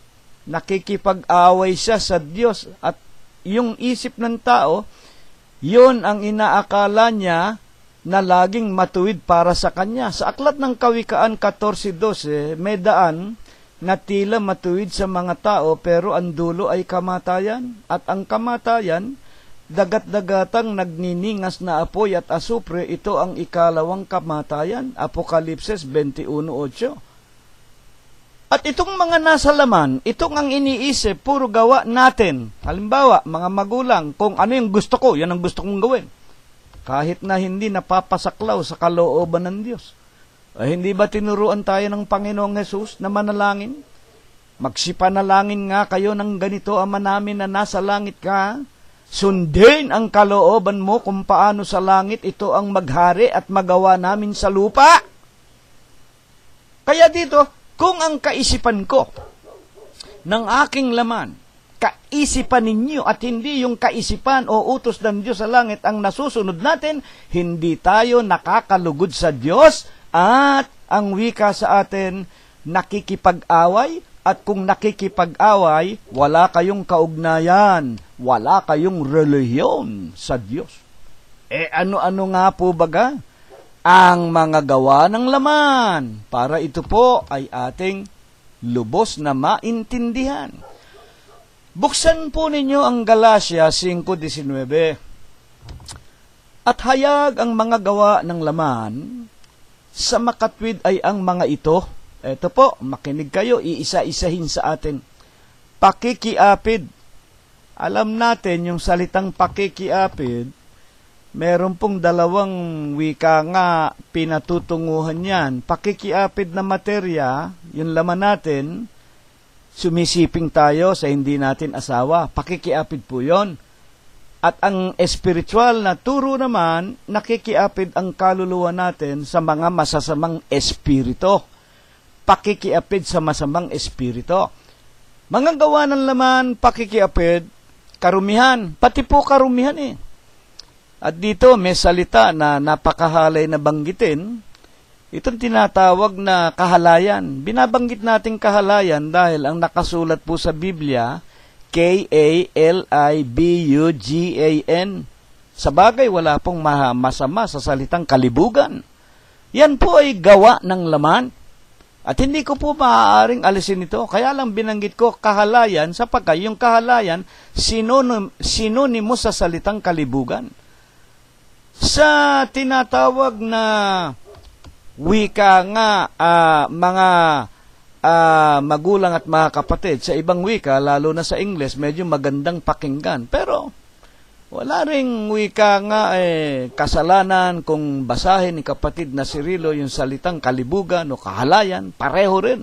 nakikipag-away siya sa Diyos. At yung isip ng tao, yun ang inaakala niya na laging matuwid para sa kanya. Sa aklat ng Kawikaan 14:12, may daan na tila matuwid sa mga tao pero ang dulo ay kamatayan. At ang kamatayan, dagat-dagatang nagniningas na apoy at asupre, ito ang ikalawang kamatayan. Apokalipsis 21:8. At itong mga nasa laman, itong ang iniisip, puro gawa natin. Halimbawa, mga magulang, kung ano yung gusto ko, yan ang gusto kong gawin. Kahit na hindi napapasaklaw sa kalooban ng Diyos. Hindi ba tinuruan tayo ng Panginoong Hesus na manalangin? Magsipanalangin nga kayo ng ganito, Ama namin na nasa langit ka. Sundin ang kalooban mo kung paano sa langit ito ang maghari at magawa namin sa lupa. Kaya dito, kung ang kaisipan ko ng aking laman, kaisipan ninyo at hindi yung kaisipan o utos ng Diyos sa langit ang nasusunod natin, hindi tayo nakakalugod sa Diyos at ang wika sa atin nakikipag-away. At kung nakikipag-away, wala kayong kaugnayan, wala kayong relihiyon sa Diyos. Ano-ano nga po baga? Ang mga gawa ng laman, para ito po ay ating lubos na maintindihan. Buksan po ninyo ang Galatia 5:19. At hayag ang mga gawa ng laman, sa makatwid ay ang mga ito. Ito po, makinig kayo, iisa-isahin sa atin. Pakikiapid. Alam natin yung salitang pakikiapid, meron pong dalawang wika nga pinatutunguhan yan. Pakikiapid na materya, yung laman natin, sumisiping tayo sa hindi natin asawa. Pakikiapid po yon. At ang espiritual na turo naman, nakikiapid ang kaluluwa natin sa mga masasamang espirito. Pakikiapid sa masamang espirito. Mga gawa ng laman, pakikiapid, karumihan, pati po karumihan eh. At dito may salita na napakahalay na banggitin, itong tinatawag na kahalayan. Binabanggit natin kahalayan dahil ang nakasulat po sa Biblia, Kalibugan. Sa bagay, wala pong masama sa salitang kalibugan. Yan po ay gawa ng laman. At hindi ko po maaaring alisin ito. Kaya lang binanggit ko kahalayan sapagkat yung kahalayan sinonimo sa salitang kalibugan. Sa tinatawag na wika nga mga magulang at mga kapatid, sa ibang wika, lalo na sa English, medyo magandang pakinggan. Pero wala ring wika nga kasalanan kung basahin ni kapatid na Cirilo yung salitang kalibugan o kahalayan. Pareho rin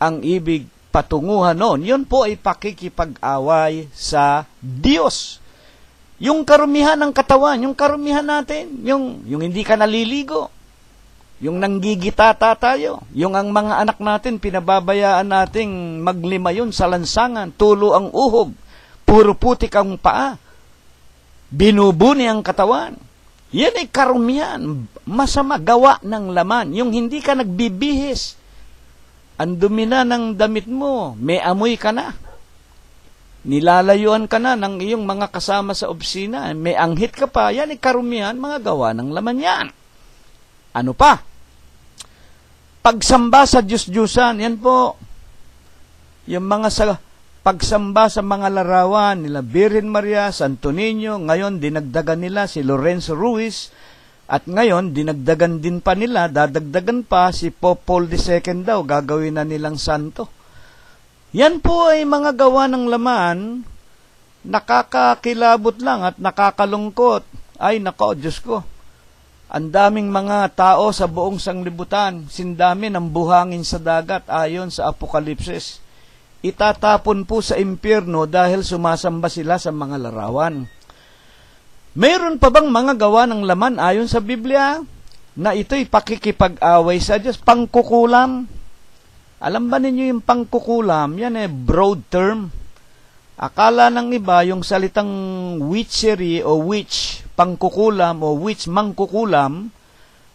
ang ibig patunguhan noon. Yun po ay pakikipag-away sa Diyos. Yung karumihan ng katawan, yung karumihan natin, yung hindi ka naliligo, yung nanggigitata tayo, yung ang mga anak natin, pinababayaan nating maglima yun sa lansangan, tulo ang uhog, puro putik ang paa, binubuni ang katawan. Yan ay karumihan, masama, gawa ng laman. Yung hindi ka nagbibihis, ang dumi na ng damit mo, may amoy ka na. Nilalayuan ka na ng iyong mga kasama sa opisina, may anghit ka pa, yan ay karumihan, mga gawa ng laman yan. Ano pa? Pagsamba sa Diyos-Diyusan, yan po. Yung mga pagsamba sa mga larawan nila Virgen Maria, Santo Niño, ngayon dinagdagan nila si Lorenzo Ruiz, at ngayon dinagdagan din pa nila, dadagdagan pa si Pope Paul II daw, gagawin na nilang santo. Yan po ay mga gawa ng laman, nakakakilabot lang at nakakalungkot. Ay nako, Diyos ko, ang daming mga tao sa buong sanglibutan, sindami ng buhangin sa dagat ayon sa Apokalipsis. itatapon po sa impyerno dahil sumasamba sila sa mga larawan. Mayroon pa bang mga gawa ng laman ayon sa Biblia na ito'y pakikipag-away sa Diyos? Pangkukulam. Alam ba ninyo yung pangkukulam? Yan broad term. Akala ng iba yung salitang witchery o witch, pangkukulam o witch, mangkukulam,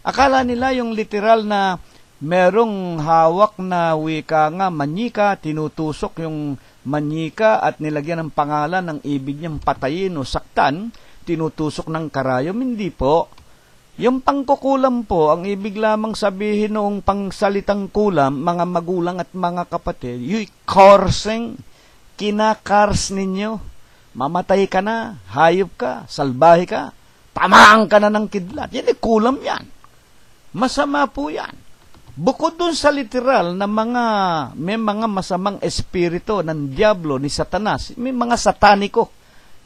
akala nila yung literal na merong hawak na wika nga, manyika, tinutusok yung manyika at nilagyan ng pangalan ng ibig niyang patayin o saktan, tinutusok ng karayom. Hindi po. Yung pangkukulam po, ang ibig lamang sabihin noong pangsalitang kulam, mga magulang at mga kapatid, yung coursing, kinakars ninyo, mamatay ka na, hayop ka, salbahe ka, tamaan ka na ng kidlat. Yan kulam yan. Masama po yan. Bukod dun sa literal na may mga masamang espiritu ng diablo ni Satanas, may mga sataniko.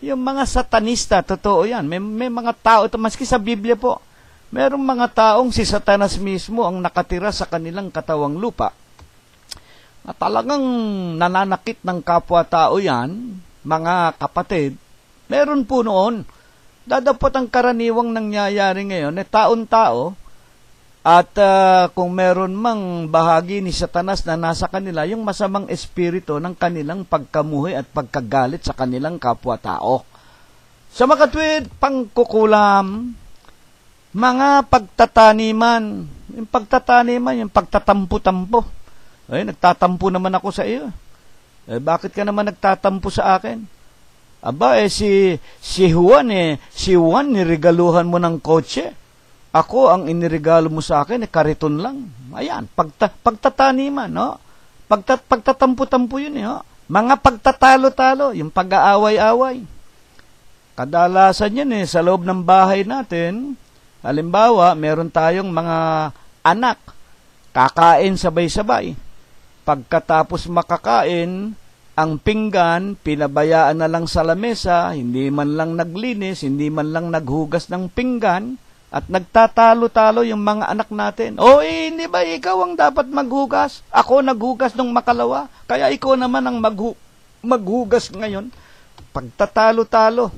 Yung mga satanista, totoo yan. May mga tao, maski sa Biblia po, merong mga taong si Satanas mismo ang nakatira sa kanilang katawang lupa. At talagang nananakit ng kapwa-tao yan, mga kapatid. Meron po noon. Dadapot ang karaniwang nangyayari ngayon, taon-tao. At kung meron mang bahagi ni Satanas na nasa kanila, yung masamang espiritu ng kanilang pagkamuhi at pagkagalit sa kanilang kapwa-tao. Sa makatwid, pangkukulam, mga pagtataniman, yung pagtatampo-tampo. Ay, nagtatampo naman ako sa iyo. Bakit ka naman nagtatampo sa akin? Aba, si Juan, niregaluhan mo ng kotse. Ako, ang iniregalo mo sa akin, kariton lang. Ayan, pagtataniman, no? Pagtatampo-tampo yun, no? Mga pagtatalo-talo, yung pag-aaway-away. Kadalasan yun, sa loob ng bahay natin, halimbawa, meron tayong mga anak, kakain sabay-sabay. Pagkatapos makakain, ang pinggan, pinabayaan na lang sa lamesa, hindi man lang naglinis, hindi man lang naghugas ng pinggan, at nagtatalo-talo yung mga anak natin. Hindi ba ikaw ang dapat maghugas? Ako naghugas nung makalawa, kaya ikaw naman ang maghugas ngayon. Pagtatalo-talo.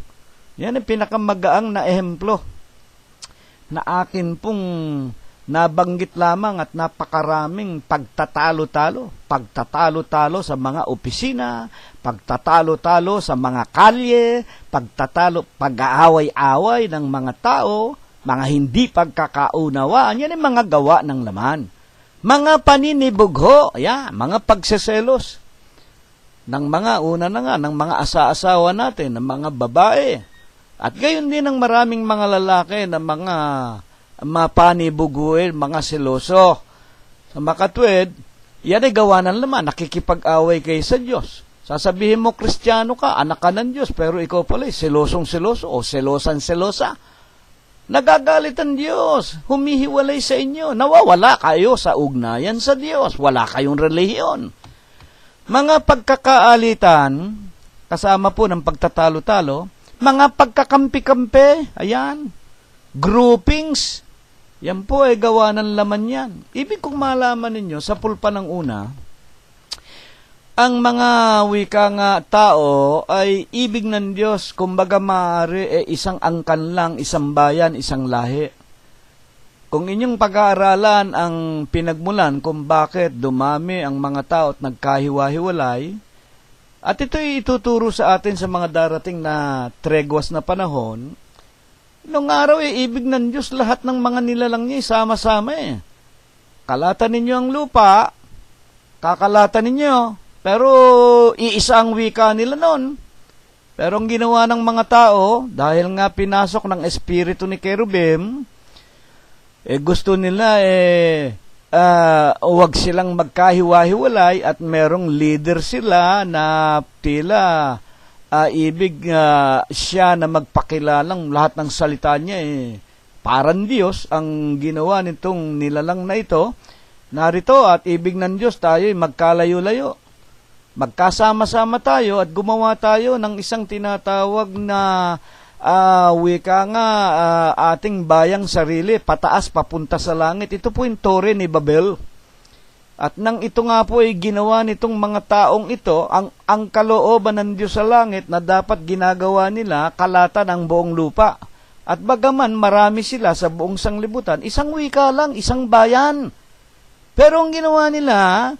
Yan ang pinakamagaang na ehemplo na akin pong nabanggit lamang at napakaraming pagtatalo-talo. Pagtatalo-talo sa mga opisina, pagtatalo-talo sa mga kalye, pag-aaway-away ng mga tao, mga hindi pagkakaunawaan, yan ang mga gawa ng laman. Mga paninibugho, mga pagseselos ng mga ng mga asa-asawa natin, ng mga babae. At gayon din ang maraming mga lalaki na mga mapanibuguin, mga seloso. Sa makatwid, yan ay gawa ng laman, nakikipag-away kayo sa Diyos. Sasabihin mo, Kristiyano ka, anak ka ng Diyos, pero ikaw pala selosong-seloso o selosan-selosa. Nagagalit ang Diyos, humihiwalay sa inyo, nawawala kayo sa ugnayan sa Diyos, wala kayong relihiyon. Mga pagkakaalitan, kasama po ng pagtatalo-talo, mga pagkakampi-kampi, ayan, groupings, yan po ay gawa ng laman yan. Ibig kong malaman ninyo, sa pulpa ng una, ang mga wika nga tao ay ibig ng Diyos, kumbaga maaari isang angkan lang, isang bayan, isang lahi. Kung inyong pag-aaralan ang pinagmulan kung bakit dumami ang mga tao at nagkahiwa-hiwalay, at ito'y ituturo sa atin sa mga darating na tregwas na panahon, nung araw ibig ng Diyos lahat ng mga nilalang niya sama-sama Kalatan ninyo ang lupa, kakalatan ninyo, pero iisa ang wika nila noon. Pero ang ginawa ng mga tao, dahil nga pinasok ng espiritu ni Kerubim, gusto nila huwag silang magkahiwa-hiwalay at merong leader sila na tila ibig siya na magpakilalang lahat ng salita niya parang Diyos. Ang ginawa nitong nilalang na ito, narito at ibig ng Diyos tayo magkalayo-layo. Magkasama-sama tayo at gumawa tayo ng isang tinatawag na wika nga ating bayang sarili, pataas papunta sa langit. Ito po yung Tore ni Babel. At nang ito nga po ay ginawa nitong mga taong ito, ang kalooban ng Diyos sa langit na dapat ginagawa nila, kalatan ang buong lupa. At bagaman marami sila sa buong sanglibutan, isang wika lang, isang bayan. Pero ang ginawa nila,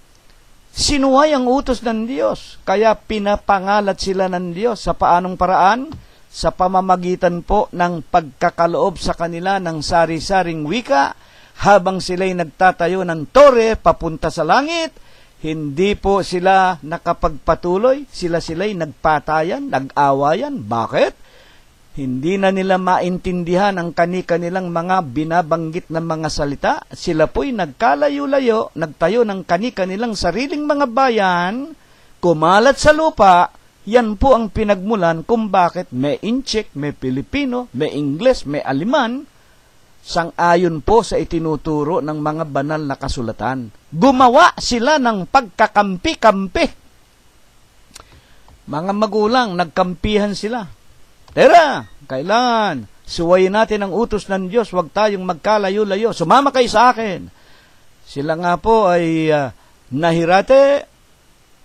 sinuway ang utos ng Diyos. Kaya pinapangalat sila ng Diyos. Sa paanong paraan? Sa pamamagitan po ng pagkakaloob sa kanila ng sari-saring wika, habang sila'y nagtatayo ng tore papunta sa langit, hindi po sila nakapagpatuloy, sila'y nagpatayan, nag-awayan. Bakit? Hindi na nila maintindihan ang kani-kanilang mga binabanggit na mga salita. Sila po'y nagkalayo-layo, nagtayo ng kani-kanilang sariling mga bayan, kumalat sa lupa. Yan po ang pinagmulan kung bakit may Inchik, may Pilipino, may Ingles, may Aleman, sang-ayon po sa itinuturo ng mga banal na kasulatan. Gumawa sila ng pagkakampi-kampi. Mga magulang, nagkampihan sila. Tara, kailan? Suwayin natin ang utos ng Diyos, huwag tayong magkalayo-layo. Sumama kayo sa akin. Sila nga po ay nahirate,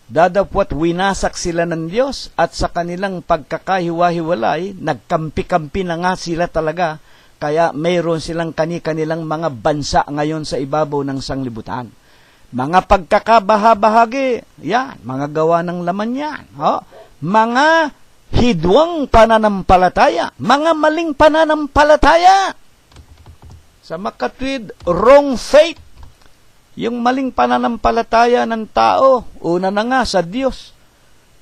dadapwat winasak sila ng Diyos, at sa kanilang pagkakahiwa-hiwalay, nagkampi-kampi na nga sila talaga. Kaya mayroon silang kani-kanilang mga bansa ngayon sa ibabaw ng sanglibutan. Mga pagkakabaha-bahagi, yan, mga gawa ng laman yan. Mga hidwang pananampalataya, mga maling pananampalataya. Sa makatwid, wrong faith. Yung maling pananampalataya ng tao, una na nga sa Diyos.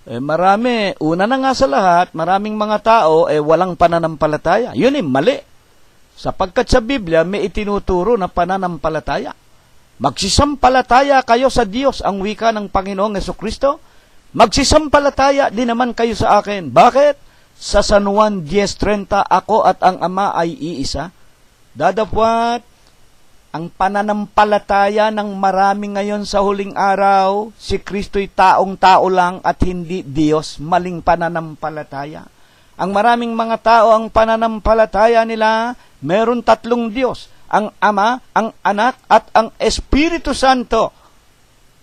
Una na nga sa lahat, maraming mga tao, walang pananampalataya. Yun mali. Sapagkat sa Biblia, may itinuturo na pananampalataya. Magsisampalataya kayo sa Diyos, ang wika ng Panginoong Jesucristo. Magsisampalataya din naman kayo sa akin. Bakit? Sa San Juan 10:30, ako at ang Ama ay iisa. Dadapwat, ang pananampalataya ng marami ngayon sa huling araw, si Kristo'y taong-tao lang at hindi Diyos, maling pananampalataya. Ang maraming mga tao, ang pananampalataya nila, meron 3 Diyos, ang Ama, ang Anak, at ang Espiritu Santo.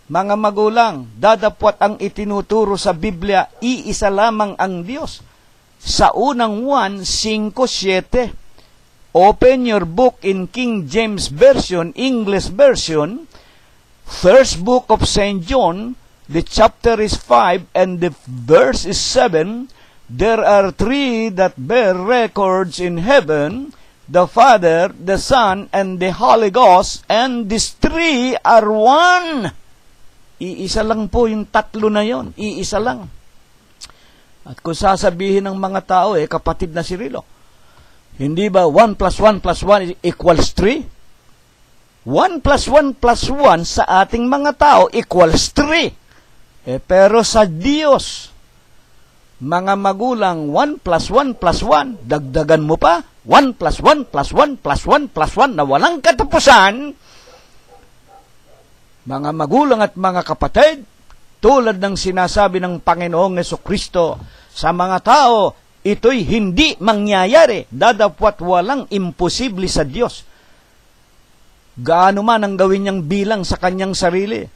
Mga magulang, dadapwat ang itinuturo sa Biblia, iisa lamang ang Diyos. Sa unang Juan 5:7, open your book in King James Version, English Version, first book of St. John, the chapter is 5 and the verse is 7, there are 3 that bear records in heaven, the Father, the Son, and the Holy Ghost, and these 3 are one. Iisa lang po yung 3 na yon, iisa lang. At kung sasabihin ng mga tao, kapatid na si Rilo, hindi ba 1 + 1 + 1 equals 3? 1 + 1 + 1 sa ating mga tao equals 3. Pero sa Diyos, mga magulang, 1 + 1 + 1, dagdagan mo pa, 1 + 1 + 1 + 1 + 1 na walang katapusan. Mga magulang at mga kapatid, tulad ng sinasabi ng Panginoong Jesucristo sa mga tao, ito'y hindi mangyayari, dadapwat walang imposible sa Diyos. Gaano man ang gawin niyang bilang sa kanyang sarili,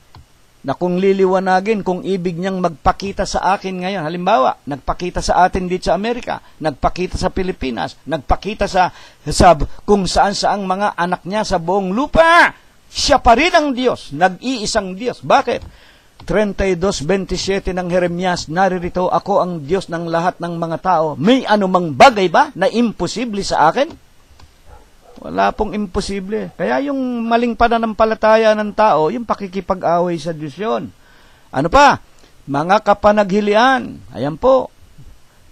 na kung liliwanagin, kung ibig niyang magpakita sa akin ngayon, halimbawa, nagpakita sa atin dito sa Amerika, nagpakita sa Pilipinas, nagpakita sa kung saan-saang mga anak niya sa buong lupa, siya pa rin ang Diyos, nag-iisang Diyos. Bakit? 32:27 ng Jeremias, naririto, ako ang Diyos ng lahat ng mga tao. May anumang bagay ba na imposible sa akin? Wala pong imposible. Kaya yung maling pananampalataya ng tao, yung pakikipag-away sa Diyos yun. Ano pa? Mga kapanaghilian. Ayan po.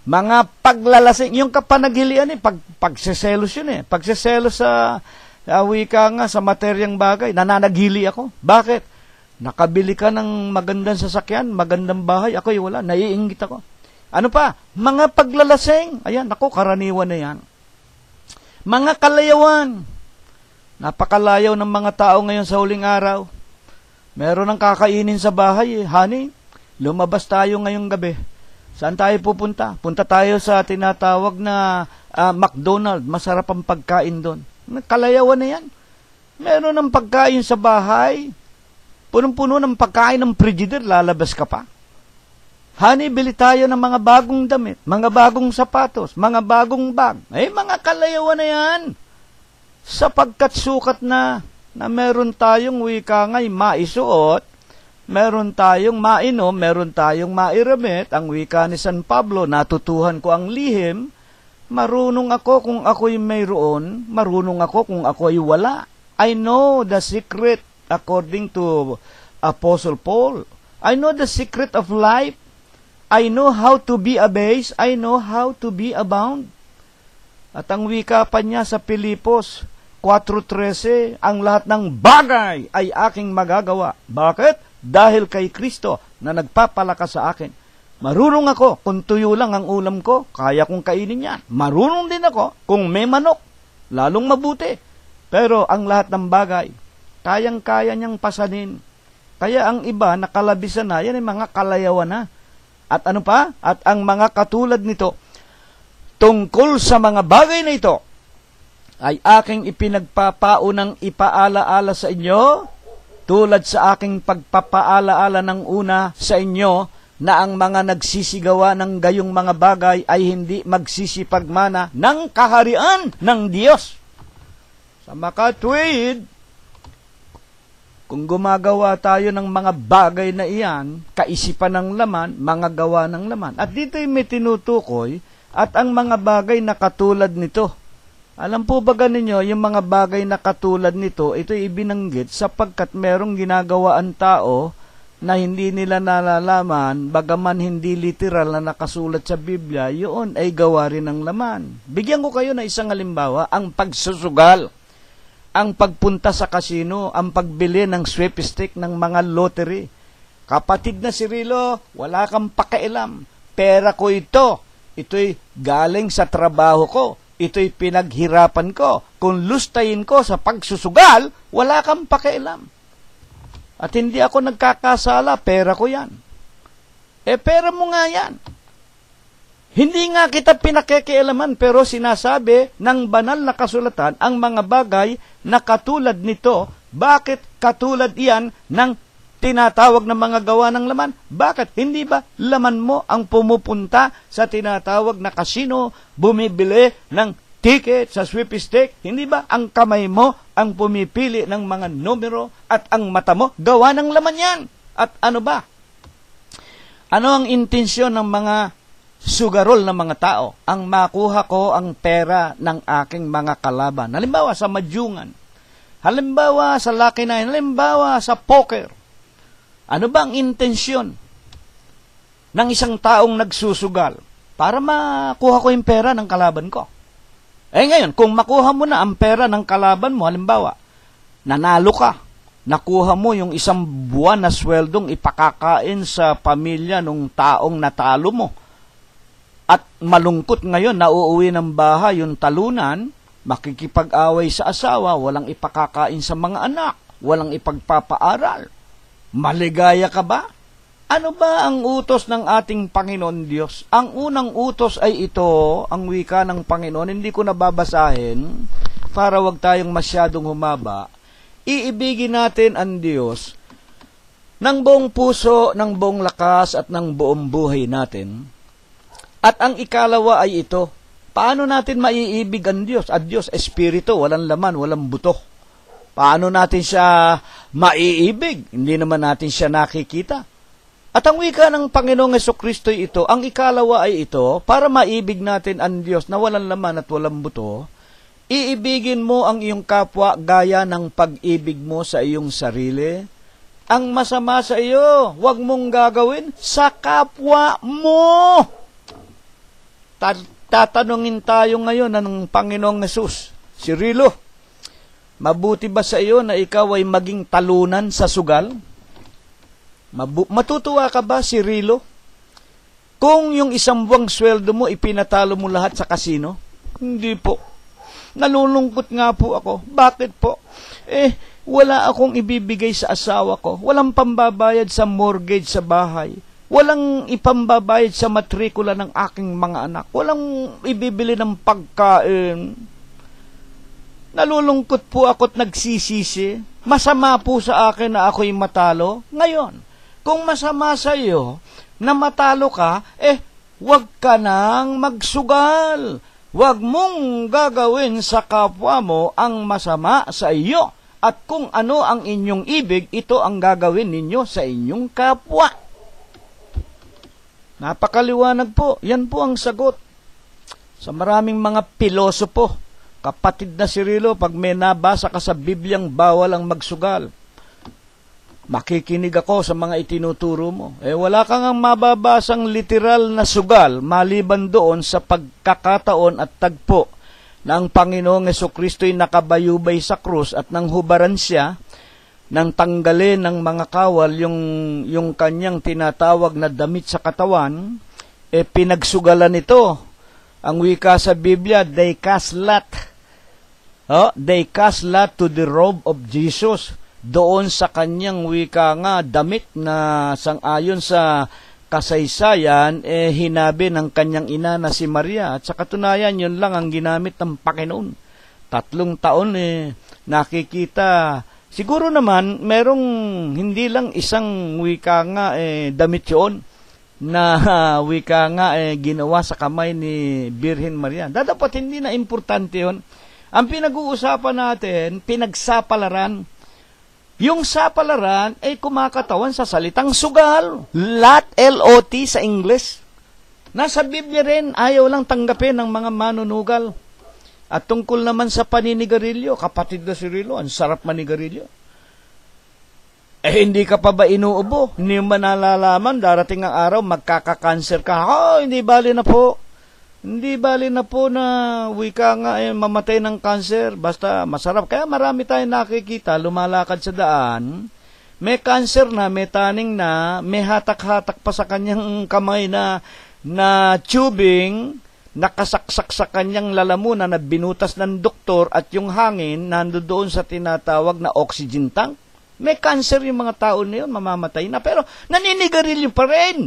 Mga paglalasing. Yung kapanaghilian, pagseselos yun Pagseselos sa wika nga, sa materyang bagay. Nananaghili ako. Bakit? Nakabili ka ng magandang sasakyan, magandang bahay. Ako'y wala. Naiinggit ako. Ano pa? Mga paglalasing. Ayan, ako, karaniwan na yan. Mga kalayawan. Napakalayaw ng mga tao ngayon sa huling araw. Meron ng kakainin sa bahay. Honey, lumabas tayo ngayong gabi. Saan tayo pupunta? Punta tayo sa tinatawag na McDonald's. Masarap ang pagkain doon. Kalayawan na yan. Meron ng pagkain sa bahay. Punong-puno ng pagkain ng frigider, lalabas ka pa. Honey, bili tayo ng mga bagong damit, mga bagong sapatos, mga bagong bag. Mga kalayawan na yan. Sapagkat sukat na meron tayong wika ngay maisuot, meron tayong mainom, meron tayong mairamit. Ang wika ni San Pablo, natutuhan ko ang lihim, marunong ako kung ako'y mayroon, marunong ako kung ako'y wala. I know the secret according to Apostle Paul. I know the secret of life. I know how to be abased. I know how to be abound. At ang wika pa niya sa Pilipos 4:13, ang lahat ng bagay ay aking magagawa. Bakit? Dahil kay Kristo na nagpapalakas sa akin. Marunong ako kung tuyo lang ang ulam ko, kaya kong kainin yan. Marunong din ako kung may manok, lalong mabuti. Pero ang lahat ng bagay, kayang-kaya niyang pasanin. Kaya ang iba nakalabisan na, yan ay mga kalayawan na. At ano pa? At ang mga katulad nito, tungkol sa mga bagay na ito, ay aking ipinagpapaunang ipaalaala sa inyo, tulad sa aking pagpapaalaala ng una sa inyo, na ang mga nagsisigawa ng gayong mga bagay ay hindi magsisipagmana ng kaharian ng Diyos. Sa makatwid, kung gumagawa tayo ng mga bagay na iyan, kaisipan ng laman, mga gawa ng laman. At dito'y may tinutukoy, at ang mga bagay na katulad nito. Alam po ba ninyo, yung mga bagay na katulad nito, ito'y ibinanggit sapagkat merong ginagawa ang tao na hindi nila nalalaman, bagaman hindi literal na nakasulat sa Biblia, yun ay gawa rin ng laman. Bigyan ko kayo ng isang halimbawa, ang pagsusugal. Ang pagpunta sa kasino, ang pagbili ng sweepstake ng mga lottery. Kapatid na Cirilo, wala kang pakialam. Pera ko ito. Ito'y galing sa trabaho ko. Ito'y pinaghirapan ko. Kung lustayin ko sa pagsusugal, wala kang pakialam. At hindi ako nagkakasala, pera ko yan. Pera mo nga yan. Hindi nga kita pinakikialaman, pero sinasabi ng banal na kasulatan ang mga bagay na katulad nito. Bakit katulad iyan ng tinatawag na mga gawa ng laman? Bakit? Hindi ba laman mo ang pumupunta sa tinatawag na kasino, bumibili ng ticket sa sweepstake? Hindi ba ang kamay mo ang pumipili ng mga numero at ang mata mo? Gawa ng laman yan. At ano ba? Ano ang intensyon ng mga sugarol ng mga tao? Ang makuha ko ang pera ng aking mga kalaban. Halimbawa sa madyungan. Halimbawa sa lucky nine. Halimbawa sa poker. Ano ba ang intensyon ng isang taong nagsusugal? Para makuha ko yung pera ng kalaban ko. Ngayon, kung makuha mo na ang pera ng kalaban mo, halimbawa, nanalo ka, nakuha mo yung isang buwan na sweldong ipakakain sa pamilya ng taong natalo mo, at malungkot ngayon, nauuwi ng bahay yung talunan, makikipag-away sa asawa, walang ipakakain sa mga anak, walang ipagpapaaral. Maligaya ka ba? Ano ba ang utos ng ating Panginoon Diyos? Ang unang utos ay ito, ang wika ng Panginoon, hindi ko nababasahin para wag tayong masyadong humaba. Iibigin natin ang Diyos ng buong puso, ng buong lakas at ng buong buhay natin. At ang ikalawa ay ito, paano natin maiibig ang Diyos? At Diyos, espiritu, walang laman, walang buto. Paano natin siya maiibig? Hindi naman natin siya nakikita. At ang wika ng Panginoong Jesucristo ito, ang ikalawa ay ito, para maibig natin ang Diyos na walang laman at walang buto, iibigin mo ang iyong kapwa gaya ng pag-ibig mo sa iyong sarili. Ang masama sa iyo, huwag mong gagawin sa kapwa mo. Tatanungin tayo ngayon ng Panginoong Hesus, Cirilo, mabuti ba sa iyo na ikaw ay maging talunan sa sugal? Matutuwa ka ba, Cirilo? Kung yung isang buwang sweldo mo, ipinatalo mo lahat sa kasino? Hindi po. Nalulungkot nga po ako. Bakit po? Wala akong ibibigay sa asawa ko. Walang pambabayad sa mortgage sa bahay. Walang ipambabayad sa matrikula ng aking mga anak. Walang ibibili ng pagkain. Nalulungkot po ako't nagsisisi. Masama po sa akin na ako'y matalo. Ngayon, kung masama sa iyo na matalo ka, huwag ka nang magsugal. Huwag mong gagawin sa kapwa mo ang masama sa iyo. At kung ano ang inyong ibig, ito ang gagawin ninyo sa inyong kapwa. Napakaliwanag po. Yan po ang sagot. Sa maraming mga pilosopo, kapatid na Cirilo, pag may nabasa ka sa Bibliang bawal ang magsugal, makikinig ako sa mga itinuturo mo. Wala kang mababasang literal na sugal maliban doon sa pagkakataon at tagpo na ang Panginoong Hesukristo'y nakabayubay sa krus at nang hubaran siya, nang tanggalin ng mga kawal yung kanyang tinatawag na damit sa katawan, pinagsugalan ito. Ang wika sa Biblia, they cast lot to the robe of Jesus. Doon sa kanyang wika nga, damit na sangayon sa kasaysayan, hinabi ng kanyang ina na si Maria. At sa katunayan, yun lang ang ginamit ng Panginoon. 3 taon, nakikita. Siguro naman, merong hindi lang isang wika nga, damit yun, na wika nga, ginawa sa kamay ni Birhen Maria. Dapat hindi na importante yun. Ang pinag-uusapan natin, pinagsapalaran. Yung sapalaran ay kumakatawan sa salitang sugal. Lot, L-O-T sa English. Nasa Biblia rin, ayaw lang tanggapin ng mga manunugal. At tungkol naman sa paninigarilyo, kapatid na Cirilo, ang sarap manigarilyo. Hindi ka pa ba inuubo? Hindi mo nalalaman, darating ang araw, magkaka-cancer ka. Hindi bali na po. Hindi bali na po na wika nga mamatay ng cancer. Basta masarap. Kaya marami tayong nakikita, lumalakad sa daan. May cancer na, may taning na, may hatak-hatak pa sa kanyang kamay na tubing, nakasaksak sa kanyang lalamunan na binutas ng doktor at yung hangin nandoon sa tinatawag na oxygen tank. May cancer yung mga tao na yun, mamamatay na. Pero naninigarilyo pa rin.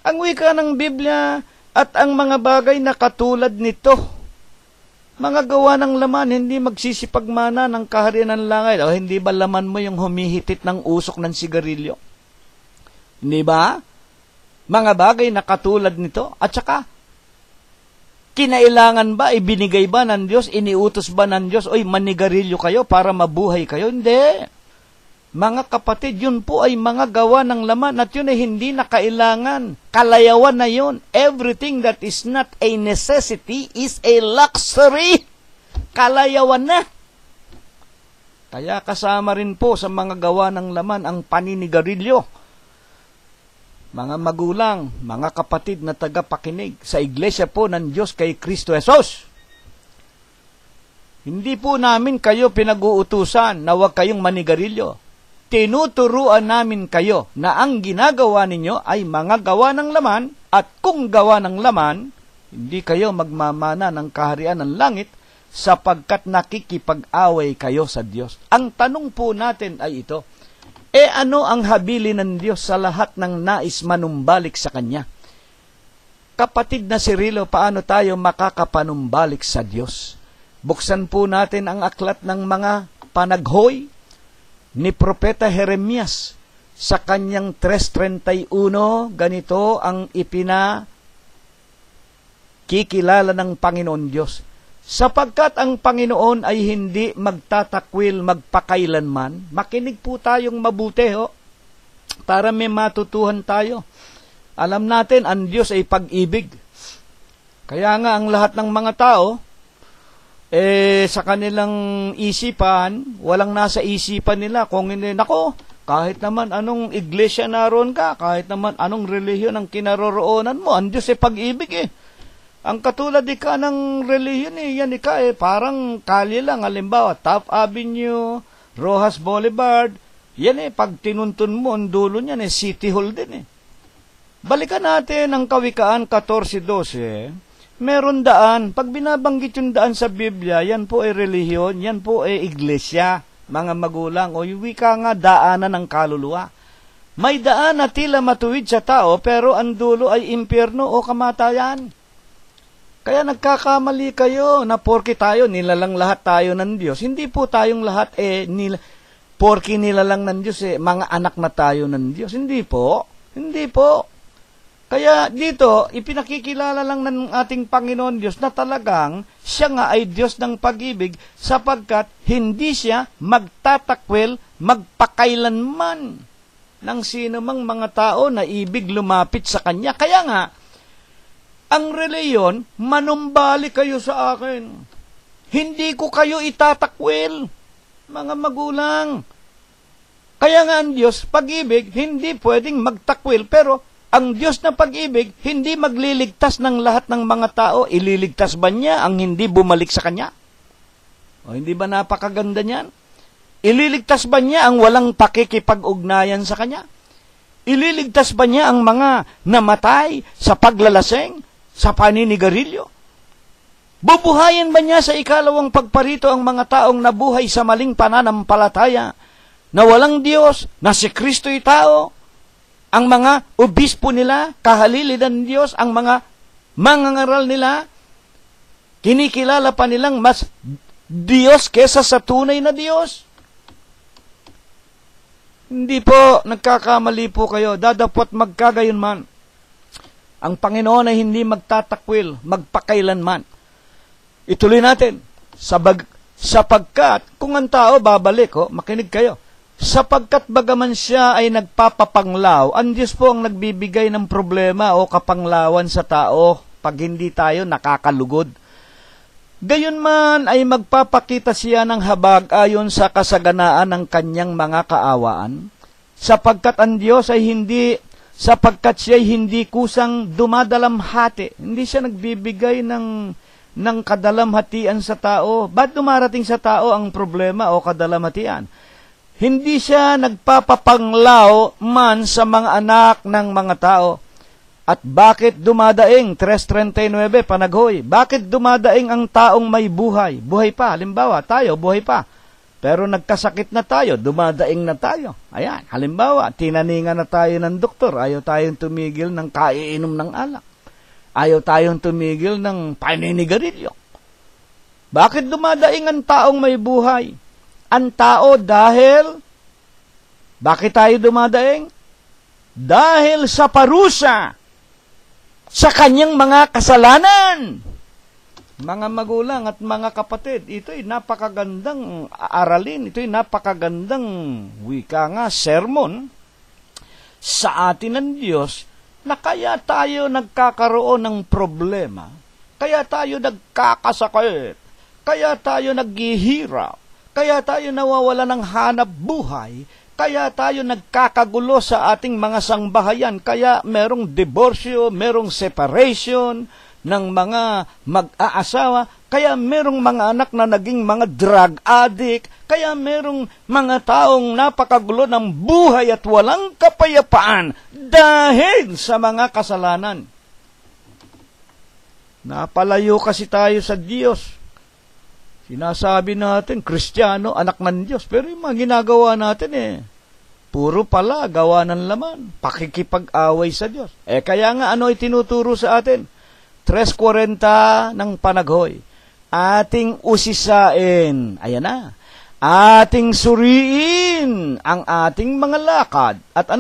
Ang wika ng Biblia at ang mga bagay na katulad nito, mga gawa ng laman, hindi magsisipagmana ng kaharian ng langit. Hindi ba laman mo yung humihitit ng usok ng sigarilyo? Hindi ba? Mga bagay na katulad nito. At saka, kinailangan ba, ibinigay ba ng Diyos, iniutos ba ng Diyos, manigarilyo kayo para mabuhay kayo? Hindi. Mga kapatid, yun po ay mga gawa ng laman at yun ay hindi na kailangan. Kalayawan na yun. Everything that is not a necessity is a luxury. Kalayawan na. Kaya kasama rin po sa mga gawa ng laman ang paninigarilyo. Mga magulang, mga kapatid na tagapakinig sa iglesia po ng Diyos kay Kristo Jesus. Hindi po namin kayo pinag-uutusan na huwag kayong manigarilyo. Tinuturuan namin kayo na ang ginagawa ninyo ay mga gawa ng laman at kung gawa ng laman, hindi kayo magmamana ng kaharian ng langit sapagkat nakikipag-away kayo sa Diyos. Ang tanong po natin ay ito, ano ang habili ng Diyos sa lahat ng nais manumbalik sa Kanya? Kapatid na Cirilo, paano tayo makakapanumbalik sa Diyos? Buksan po natin ang aklat ng mga panaghoy ni Propeta Jeremias sa kanyang 3:31, ganito ang ipinakikilala ng Panginoon Diyos. Sapagkat ang Panginoon ay hindi magtatakwil magpakailanman. Makinig po tayong mabuti para may matutuhan tayo. Alam natin, ang Diyos ay pag-ibig. Kaya nga ang lahat ng mga tao, sa kanilang isipan, walang nasa isipan nila. Kung hindi, kahit naman anong iglesia naroon ka, kahit naman anong relihiyon ang kinaroroonan mo, ang Diyos ay pag-ibig Ang katulad ka ng relihiyon yan parang kalye lang. Halimbawa, Taft Avenue, Rojas Boulevard, yan pag tinuntun mo, ang dulo niyan City Hall din Balikan natin ang Kawikaan 14:12. Meron daan. Pag binabanggit yung daan sa Biblia, yan po ay relihiyon, yan po ay iglesia, mga magulang, yung wika nga, daanan ng kaluluwa. May daan na tila matuwid sa tao, pero ang dulo ay impyerno o kamatayan. Kaya nagkakamali kayo na porke tayo, nilalang lahat tayo ng Diyos. Hindi po tayong lahat porke nilalang ng Diyos, mga anak na tayo ng Diyos. Hindi po. Hindi po. Kaya dito, ipinakikilala lang ng ating Panginoon Diyos na talagang siya nga ay Diyos ng pag-ibig sapagkat hindi siya magtatakwil magpakailanman ng sino mang mga tao na ibig lumapit sa Kanya. Kaya nga, ang reliyon, manumbali kayo sa akin. Hindi ko kayo itatakwil, mga magulang. Kaya nga ang Diyos, pag-ibig, hindi pwedeng magtakwil, pero ang Diyos na pag-ibig, hindi magliligtas ng lahat ng mga tao. Ililigtas ba niya ang hindi bumalik sa Kanya? O hindi ba napakaganda niyan? Ililigtas ba niya ang walang pakikipag-ugnayan sa Kanya? Ililigtas ba niya ang mga namatay sa paglalaseng, sa paninigarilyo? Bubuhayin ba niya sa ikalawang pagparito ang mga taong nabuhay sa maling pananampalataya, na walang Diyos, na si Kristo'y tao, ang mga obispo nila, kahalili ng Diyos, ang mga mangangaral nila, kinikilala pa nilang mas Diyos kesa sa tunay na Diyos? Hindi po, nagkakamali po kayo, dadapot magkagayon man. Ang Panginoon ay hindi magtatakwil, magpakailanman. Ituloy natin, sapagkat, kung ang tao babalik, makinig kayo, sapagkat bagaman siya ay nagpapapanglaw, ang Diyos po ang nagbibigay ng problema o kapanglawan sa tao pag hindi tayo nakakalugod. Gayon man ay magpapakita siya ng habag ayon sa kasaganaan ng kanyang mga kaawaan, sapagkat ang Diyos ay sapagkat siya ay hindi kusang dumadalamhati. Hindi siya nagbibigay ng kadalamhatian sa tao. Ba't dumarating sa tao ang problema o kadalamhatian? Hindi siya nagpapapanglaw man sa mga anak ng mga tao. At bakit dumadaing? 3:39, panaghoy. Bakit dumadaing ang taong may buhay? Buhay pa. Halimbawa, tayo, buhay pa. Pero nagkasakit na tayo, dumadaing na tayo. Ayan, halimbawa, tinaningan na tayo ng doktor, ayaw tayong tumigil ng kaiinom ng alak. Ayaw tayong tumigil ng paninigarilyo. Bakit dumadaing ang taong may buhay? Ang tao bakit tayo dumadaing? Dahil sa parusa sa kanyang mga kasalanan. Mga magulang at mga kapatid, ito'y napakagandang aralin, ito'y napakagandang wika nga, sermon sa atin ng Diyos na kaya tayo nagkakaroon ng problema, kaya tayo nagkakasakit, kaya tayo naghihirap, kaya tayo nawawala ng hanap buhay, kaya tayo nagkakagulo sa ating mga sangbahayan, kaya merong diborsyo, merong separation ng mga mag-aasawa, kaya merong mga anak na naging mga drug addict, kaya merong mga taong napakagulo ng buhay at walang kapayapaan dahil sa mga kasalanan. Napalayo kasi tayo sa Diyos. Sinasabi natin, Kristiyano, anak ng Diyos, pero yung mga ginagawa natin puro pala gawa ng laman, pakikipag-away sa Diyos. Kaya nga ano itinuturo sa atin? 3:40 ng panaghoy. Ating usisain, ayan na, ating suriin ang ating mga lakad at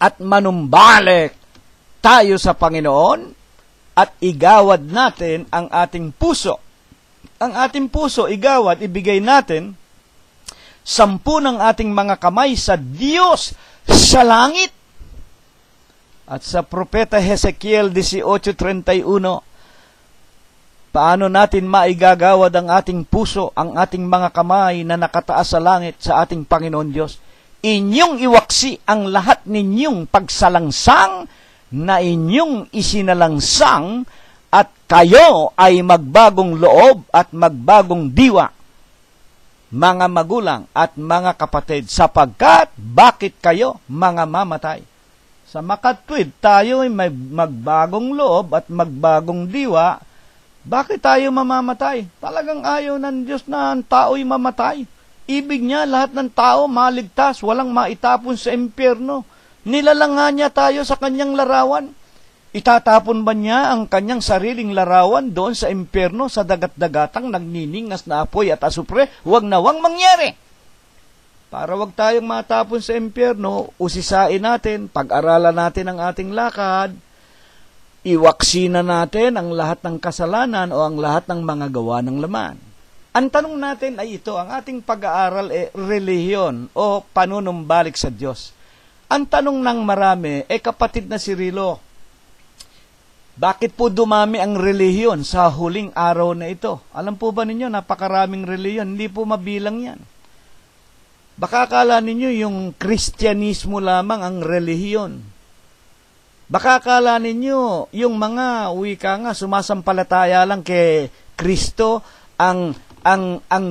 at manumbalik tayo sa Panginoon at igawad natin ang ating puso. Ang ating puso, igawad, ibigay natin 10 ng ating mga kamay sa Diyos sa langit. At sa propeta Hezekiel 18:31, paano natin maigagawad ang ating puso, ang ating mga kamay na nakataas sa langit sa ating Panginoon Diyos? Inyong iwaksi ang lahat ninyong pagsalangsang na inyong isinalangsang at kayo ay magbagong loob at magbagong diwa, mga magulang at mga kapatid, sapagkat bakit kayo mga mamatay? Sa makatwid, tayo ay may magbagong loob at magbagong diwa. Bakit tayo mamamatay? Talagang ayaw ng Diyos na ang tao'y mamatay. Ibig niya, lahat ng tao maligtas, walang maitapon sa impyerno. Nilalanga niya tayo sa kanyang larawan. Itatapon ba niya ang kanyang sariling larawan doon sa impyerno, sa dagat-dagatang nagniningas na apoy at asupre? Huwag na huwag mangyari. Para wag tayong matapon sa impyerno, usisain natin, pag-aralan natin ang ating lakad, iwaksina natin ang lahat ng kasalanan o ang lahat ng mga gawa ng laman. Ang tanong natin ay ito, ang ating pag-aaral relihiyon o panunumbalik sa Diyos. Ang tanong ng marami, kapatid na si Rilo, bakit po dumami ang relihiyon sa huling araw na ito? Alam po ba ninyo, napakaraming relihiyon, hindi po mabilang yan. Baka akala ninyo yung Kristyanismo lamang ang relihiyon. Baka akala ninyo yung mga wika nga sumasampalataya lang kay Kristo ang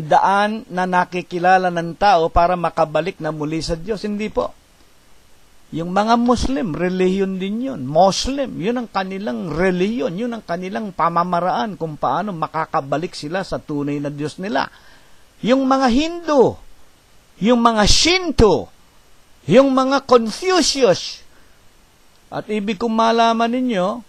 daan na nakikilala ng tao para makabalik na muli sa Diyos. Hindi po. Yung mga Muslim, relihiyon din yun. Muslim, yun ang kanilang relihiyon, yun ang kanilang pamamaraan kung paano makakabalik sila sa tunay na Diyos nila. Yung mga Hindu, yung mga Shinto, yung mga Confucius. At ibig kong malaman ninyo,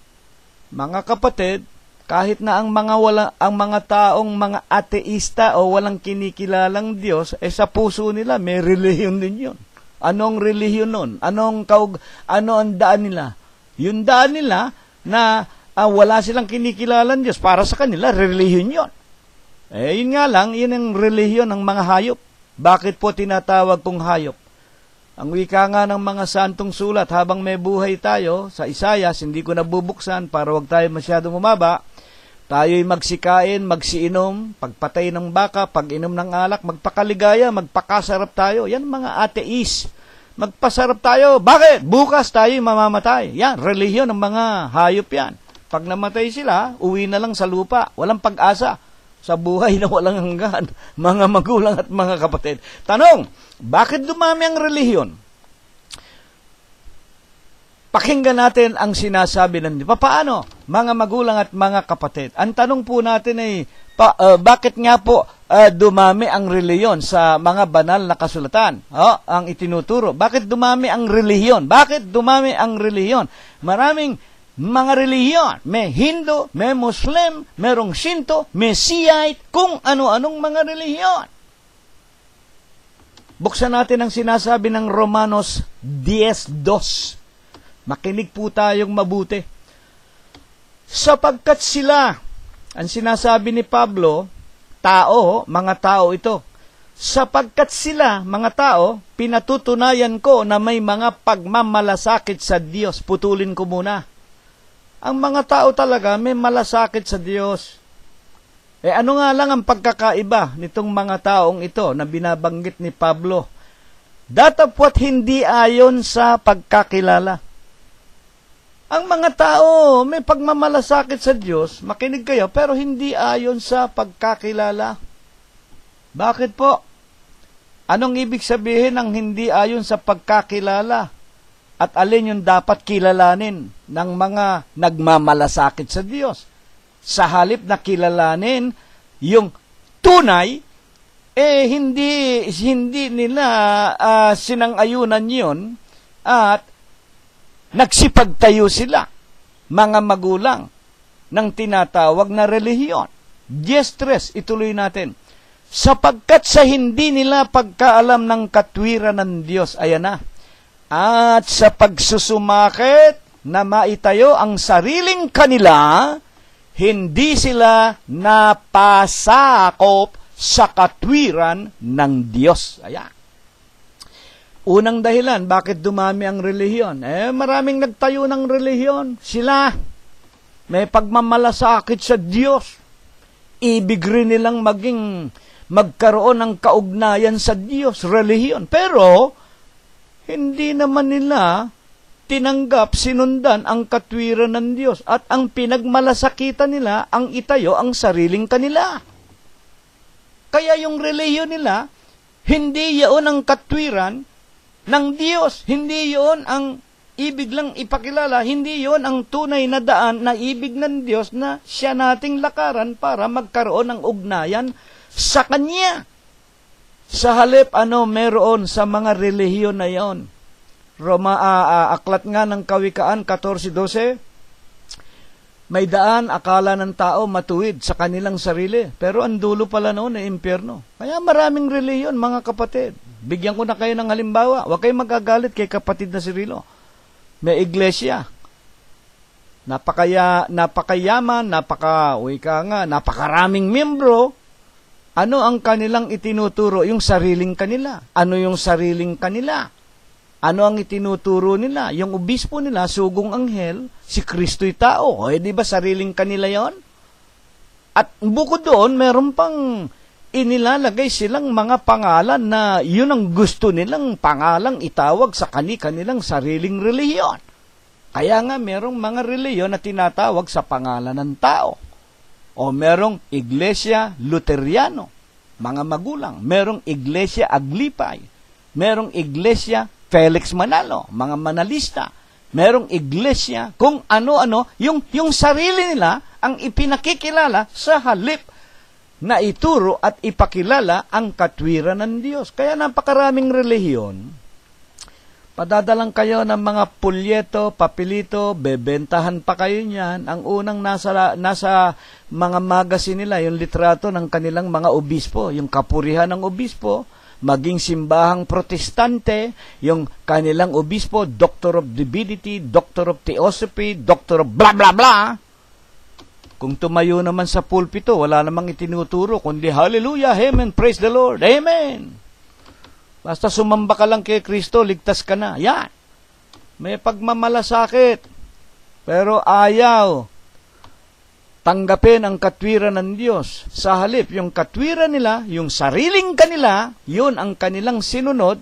mga kapatid, kahit na ang mga taong mga ateista o walang kinikilalang Diyos, sa puso nila may relihiyon din yun. Anong relihiyon nun? Ano ang daan nila? Yung daan nila na wala silang kinikilalang Diyos, para sa kanila, relihiyon yun. Yun nga lang, yun ang relihiyon ng mga hayop. Bakit po tinatawag kong hayop? Ang wika nga ng mga santong sulat, habang may buhay tayo, sa Isayas, hindi ko nabubuksan para wag tayo masyadong umaba, tayo'y magsikain, magsiinom, pagpatay ng baka, pag-inom ng alak, magpakaligaya, magpakasarap tayo. Yan mga ateis. Magpasarap tayo. Bakit? Bukas tayo'y mamamatay. Yan, relihiyon ng mga hayop yan. Pag namatay sila, uwi na lang sa lupa. Walang pag-asa sa buhay na walang hanggan. Mga magulang at mga kapatid. Tanong, bakit dumami ang relihiyon? Pakinggan natin ang sinasabi ng Diyos. Paano? Mga magulang at mga kapatid. Ang tanong po natin ay, bakit nga po dumami ang relihiyon sa mga banal na kasulatan? Ang itinuturo. Bakit dumami ang relihiyon? Bakit dumami ang relihiyon? Maraming mga relihiyon. May Hindu, may Muslim, merong Shinto, may Shiite, kung ano-anong mga relihiyon. Buksan natin ang sinasabi ng Romanos 10:2. Makinig po tayong mabuti. Sapagkat sila, ang sinasabi ni Pablo, tao, mga tao ito. Sapagkat sila, mga tao, pinatutunayan ko na may mga pagmamalasakit sa Diyos. Putulin ko muna. Ang mga tao talaga may malasakit sa Diyos. Ano nga lang ang pagkakaiba nitong mga taong ito na binabanggit ni Pablo? Datapwat hindi ayon sa pagkakilala. Ang mga tao may pagmamalasakit sa Diyos, makinig kayo, pero hindi ayon sa pagkakilala. Bakit po? Anong ibig sabihin ng hindi ayon sa pagkakilala? At alin yung dapat kilalanin ng mga nagmamalasakit sa Diyos? Sa halip na kilalanin yung tunay, hindi nila sinang-ayunan yun at nagsipagtayo sila, mga magulang, ng tinatawag na relihiyon. 10:3, ituloy natin. Sapagkat sa hindi nila pagkaalam ng katwiran ng Diyos, ayan na, at sa pagsusumakit na maitayo ang sariling kanila, hindi sila napasakop sa katwiran ng Diyos. Ayan. Unang dahilan, bakit dumami ang relihiyon? Maraming nagtayo ng relihiyon. Sila, may pagmamalasakit sa Diyos. Ibig rin nilang magkaroon ng kaugnayan sa Diyos, relihiyon. Pero, hindi naman nila tinanggap, sinundan ang katwiran ng Diyos. At ang pinagmalasakitan nila, ang itayo ang sariling kanila. Kaya yung relihiyon nila, hindi yaon ang katwiran ng Diyos. Hindi yon ang ibig lang ipakilala. Hindi yon ang tunay na daan na ibig ng Diyos na siya nating lakaran para magkaroon ng ugnayan sa Kanya. Sa halip, meron sa mga relihiyon na yon? Aklat nga ng Kawikaan 14:12, May daan, akala ng tao matuwid sa kanilang sarili. Pero ang dulo pala noon ay impyerno. Kaya maraming reliyon, mga kapatid. Bigyan ko na kayo ng halimbawa. Huwag kayong magagalit kay kapatid na si Rilo. May iglesia. Napakayaman, napakaraming miyembro. Ano ang kanilang itinuturo? Yung sariling kanila. Ano yung sariling kanila? Ano ang itinuturo nila? Yung obispo nila, sugong anghel, si Kristo'y tao. O, di ba sariling kanila yon? At bukod doon, meron pang inilalagay silang mga pangalan na yun ang gusto nilang pangalang itawag sa kanilang sariling reliyon. Kaya nga, merong mga reliyon na tinatawag sa pangalan ng tao. O merong Iglesia Luteriano, mga magulang. Merong Iglesia Aglipay. Merong Iglesia Felix Manalo, mga manalista. Merong iglesia, kung ano-ano, yung sarili nila ang ipinakikilala sa halip na ituro at ipakilala ang katwiran ng Diyos. Kaya napakaraming relihiyon. Padadalang kayo ng mga pulyeto, papilito, bebentahan pa kayo niyan. Ang unang nasa mga magazine nila, yung litrato ng kanilang mga obispo, yung kapurihan ng obispo, maging simbahang protestante, yung kanilang obispo, Doctor of Divinity, Doctor of Theosophy, Doctor of blah blah blah. Kung tumayo naman sa pulpito, wala namang itinuturo, kundi hallelujah, amen, praise the Lord, amen. Basta sumamba ka lang kay Kristo, ligtas ka na. Yan. May pagmamalasakit, pero ayaw tanggapin ang katwiran ng Diyos. Sa halip, yung katwiran nila, yung sariling kanila, yun ang kanilang sinunod.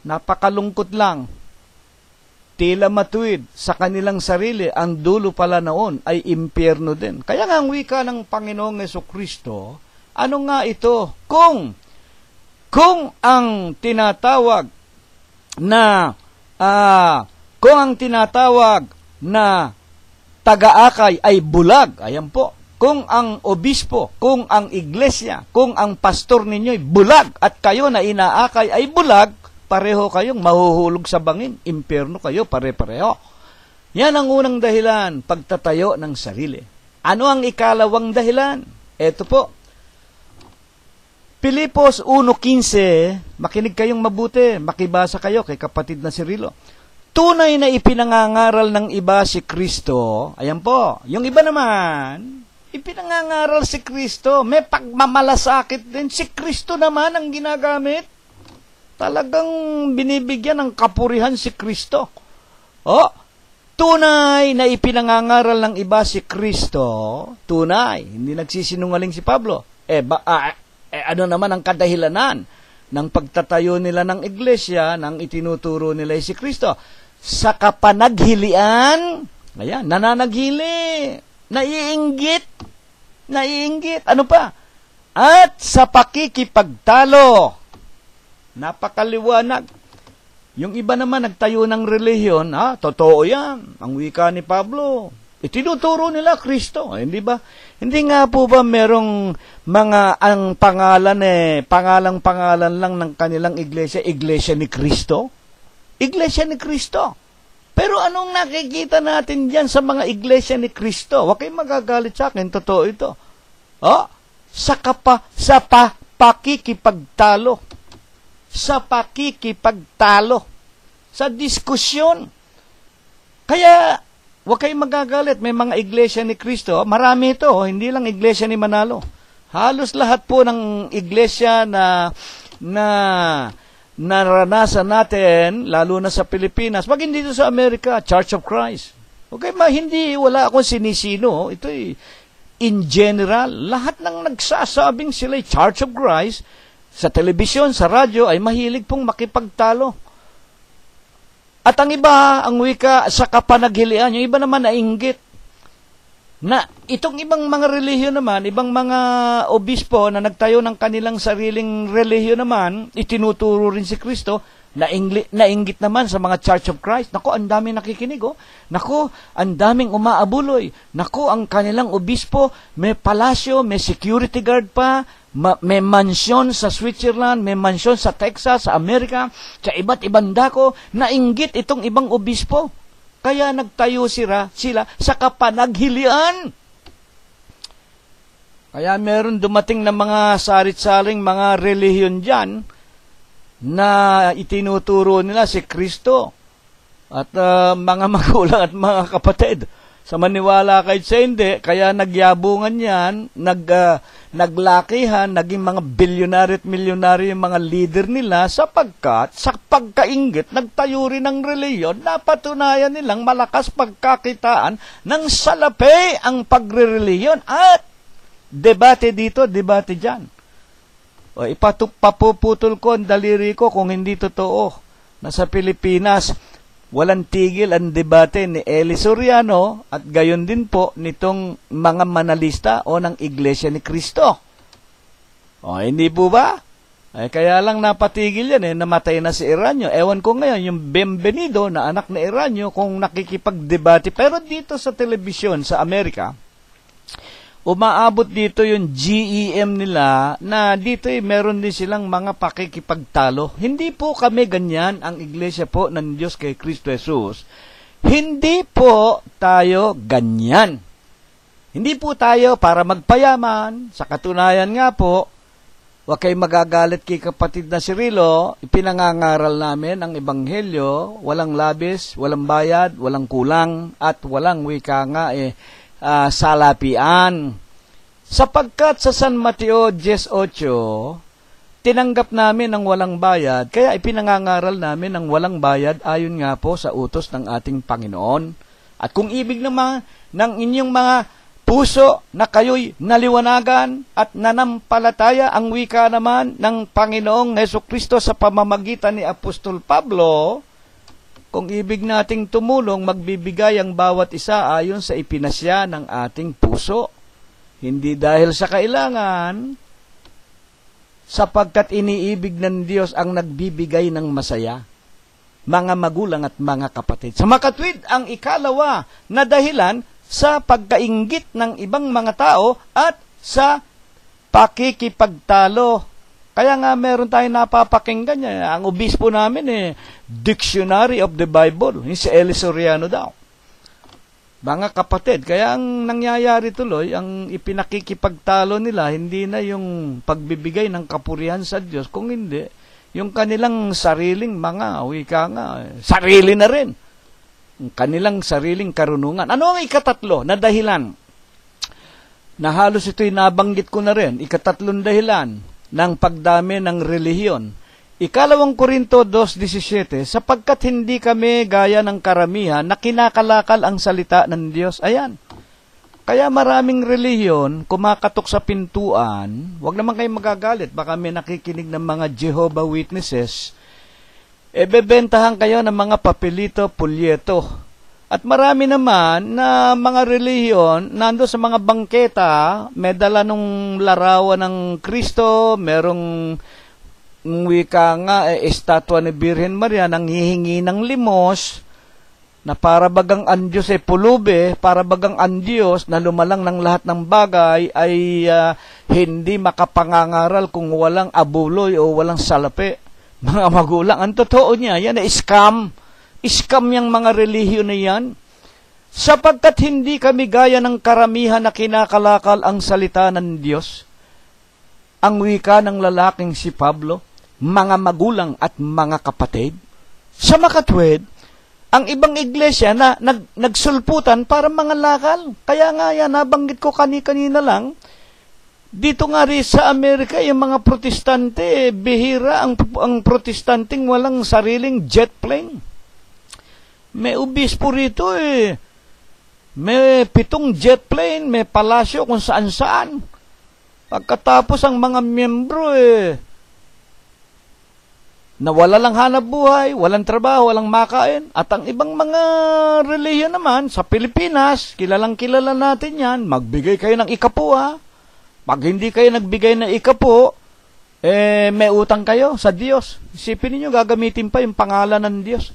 Napakalungkot lang. Tila matuwid sa kanilang sarili, ang dulo pala noon ay impyerno din. Kaya nga ang wika ng Panginoong Jesucristo, ano nga ito? Kung ang tinatawag na taga-akay ay bulag, ayan po. Kung ang obispo, kung ang iglesia, kung ang pastor ninyo'y bulag at kayo na inaakay ay bulag, pareho kayong mahuhulog sa bangin. Impyerno kayo, pare-pareho. Yan ang unang dahilan, pagtatayo ng sarili. Ano ang ikalawang dahilan? Ito po. Pilipos 1:15, makinig kayong mabuti, makibasa kayo kay kapatid na si Rilo. Tunay na ipinangangaral ng iba si Kristo. Ayan po. Yung iba naman, ipinangangaral si Kristo. May pagmamalasakit din. Si Kristo naman ang ginagamit. Talagang binibigyan ng kapurihan si Kristo. Tunay na ipinangangaral ng iba si Kristo. Tunay. Hindi nagsisinungaling si Pablo. Ano naman ang kadahilanan ng pagtatayo nila ng iglesia, ng itinuturo nila si Kristo? Sa kapanaghilian, ayan, nananaghili, naiinggit, ano pa? At sa pakikipagtalo, napakaliwanag. Yung iba naman nagtayo ng relihiyon, totoo yan, ang wika ni Pablo. Itinuturo nila Kristo, hindi ba? Hindi nga po ba merong mga ang pangalan lang ng kanilang iglesia, Iglesia ni Kristo? Iglesia ni Kristo. Pero anong nakikita natin diyan sa mga iglesia ni Kristo? Huwag kayong magagalit sa akin, totoo ito. Sa pakikipagtalo. Sa pakikipagtalo. Sa diskusyon. Kaya huwag kayong magagalit, may mga iglesia ni Kristo. Marami ito, hindi lang iglesia ni Manalo. Halos lahat po ng iglesia na naranasan natin, lalo na sa Pilipinas, maging dito sa Amerika, Church of Christ. Okay, wala akong sinisino. Ito'y in general, lahat ng nagsasabing sila'y Church of Christ, sa telebisyon, sa radyo, ay mahilig pong makipagtalo. At ang iba, ang wika sa kapanaghilian, yung iba naman nainggit. Na itong ibang mga relihiyon naman, ibang mga obispo na nagtayo ng kanilang sariling relihiyon naman, itinuturo rin si Kristo, nainggit naman sa mga Church of Christ. Naku, ang daming nakikinig, Naku, ang daming umaabuloy. Naku, ang kanilang obispo, may palasyo, may security guard pa, may mansyon sa Switzerland, may mansyon sa Texas, sa Amerika, sa iba't ibang dako, nainggit itong ibang obispo. Kaya nagtayo sila sa kapanaghilian. Kaya meron dumating na mga sarit-saring mga relihiyon dyan na itinuturo nila si Kristo. At mga magulang at mga kapatid, sa maniwala kahit sa hindi, kaya nagyabungan yan, naglakihan, naging mga bilyonary at milyonary yung mga leader nila sapagkat sa pagkainggit, nagtayo rin ng reliyon na patunayan nilang malakas pagkakitaan ng salapi ang pagre-reliyon at debate dito, debate dyan. O, papuputol ko ang daliri ko kung hindi totoo na sa Pilipinas walang tigil ang debate ni Eli Soriano at gayon din po nitong mga manalista o ng Iglesia ni Cristo. O, hindi po ba? Kaya lang napatigil yan namatay na si Eranio. Ewan ko ngayon, yung Bienvenido na anak ni Eranio kung nakikipagdebate. Pero dito sa telebisyon sa Amerika, umaabot dito yung GEM nila na dito meron din silang mga pakikipagtalo. Hindi po kami ganyan ang iglesia po ng Diyos kay Kristo Jesus. Hindi po tayo ganyan. Hindi po tayo para magpayaman. Sa katunayan nga po, huwag kayo magagalit kay kapatid na Cirilo, ipinangangaral namin ang Ebanghelyo, walang labis, walang bayad, walang kulang, at walang wika nga salapian. Sapagkat sa San Mateo 10:8, tinanggap namin ang walang bayad, kaya ipinangangaral namin ang walang bayad ayon nga po sa utos ng ating Panginoon. At kung ibig naman ng inyong mga puso na kayo'y naliwanagan at nanampalataya ang wika naman ng Panginoong Hesukristo sa pamamagitan ni Apostol Pablo, kung ibig nating tumulong, magbibigay ang bawat isa ayon sa ipinasya ng ating puso. Hindi dahil sa kailangan, sapagkat iniibig ng Diyos ang nagbibigay ng masaya. Mga magulang at mga kapatid. Sa makatwid, ang ikalawa na dahilan sa pagkainggit ng ibang mga tao at sa pakikipagtalo. Kaya nga meron tayong napapakinggan niya. Ang obispo namin Dictionary of the Bible. Yung si Eli Soriano daw. Mga kapatid, kaya ang nangyayari tuloy, ang ipinakikipagtalo nila, hindi na yung pagbibigay ng kapurihan sa Diyos, kung hindi, yung kanilang sariling mga, wika nga, sarili na rin. Ang kanilang sariling karunungan. Ano ang ikatatlo na dahilan? Na halos ito'y nabanggit ko na rin. Ikatatlong dahilan ng pagdami ng relihiyon. 2 Korinto 2:17, sapagkat hindi kami gaya ng karamihan na kinakalakal ang salita ng Diyos. Ayan. Kaya maraming relihiyon, kumakatok sa pintuan, wag naman kayo magagalit, baka may nakikinig ng mga Jehovah Witnesses, bebentahan kayo ng mga papelito, pulyeto. At marami naman na mga relihiyon, nando sa mga bangketa, may dala nung larawan ng Kristo, merong wika nga, estatwa ni Birhen Maria, nang hihingi ng limos, na para bagang ang Diyos pulube, para bagang ang Diyos na lumalang ng lahat ng bagay ay hindi makapangangaral kung walang abuloy o walang salapi. Mga magulang, ang totoo niya, yan ay scam. Scam yung mga relihiyon na yan. Sapagkat hindi kami gaya ng karamihan na kinakalakal ang salita ng Diyos. Ang wika ng lalaking si Pablo, mga magulang at mga kapatid. Sa makatwid, ang ibang iglesia na nagsulputan para mga lakal. Kaya nga yan, nabanggit ko kanina lang, dito nga rin sa Amerika, yung mga protestante, bihira ang protestanting walang sariling jet plane. May obispo rito may 7 jet plane, may palasyo kung saan-saan. Pagkatapos ang mga miyembro nawala lang hanap buhay, walang trabaho, walang makain. At ang ibang mga relihiyon naman, sa Pilipinas, kilalang-kilala natin yan, magbigay kayo ng ikapo ha. Pag hindi kayo nagbigay ng ikapo, may utang kayo sa Diyos. Isipin niyo gagamitin pa yung pangalan ng Diyos.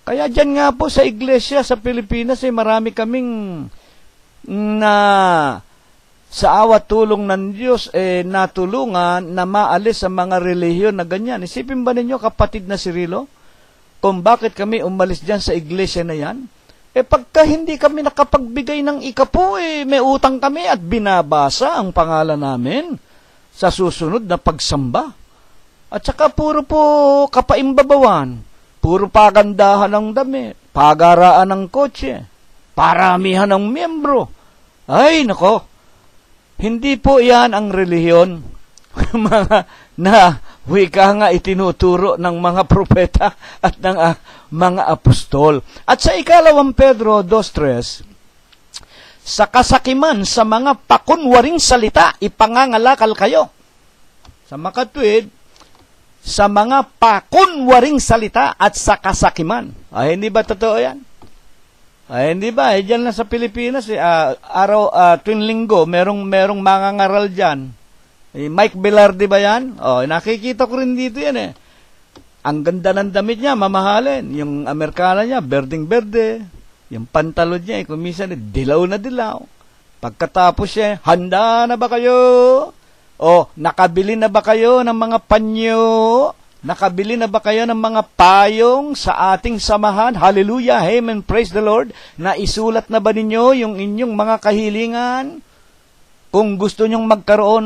Kaya dyan nga po sa iglesia sa Pilipinas, marami kaming sa awat tulong ng Diyos, natulungan na maalis sa mga relihiyon na ganyan. Isipin ba ninyo, kapatid na Cirilo, kung bakit kami umalis dyan sa iglesia na yan? Pagka hindi kami nakapagbigay ng ikapo, may utang kami at binabasa ang pangalan namin sa susunod na pagsamba. At saka puro po kapaimbabawan, puro pagandahan ng damit, pagaraan ng kotse, paramihan ng miyembro. Ay, nako, hindi po yan ang relihiyon mga na wika nga itinuturo ng mga propeta at ng mga apostol. At sa 2 Pedro 2:3, sa kasakiman sa mga pakunwaring salita, ipangangalakal kayo. Sa makatwid, sa mga pakunwaring salita at sa kasakiman. Ay, hindi ba totoo yan? Ay, hindi ba? Diyan lang sa Pilipinas, tuwing linggo, merong mga ngaral dyan. Mike Velarde ba yan? Nakikita ko rin dito yan Ang ganda ng damit niya, mamahalin. Yung Amerikana niya, berdeng-berde. Yung pantalon niya, kung minsan, dilaw na dilaw. Pagkatapos siya, handa na ba kayo? Nakabili na ba kayo ng mga panyo? Nakabili na ba kayo ng mga payong sa ating samahan? Hallelujah, amen, praise the Lord. Naisulat na ba ninyo yung inyong mga kahilingan? Kung gusto nyong magkaroon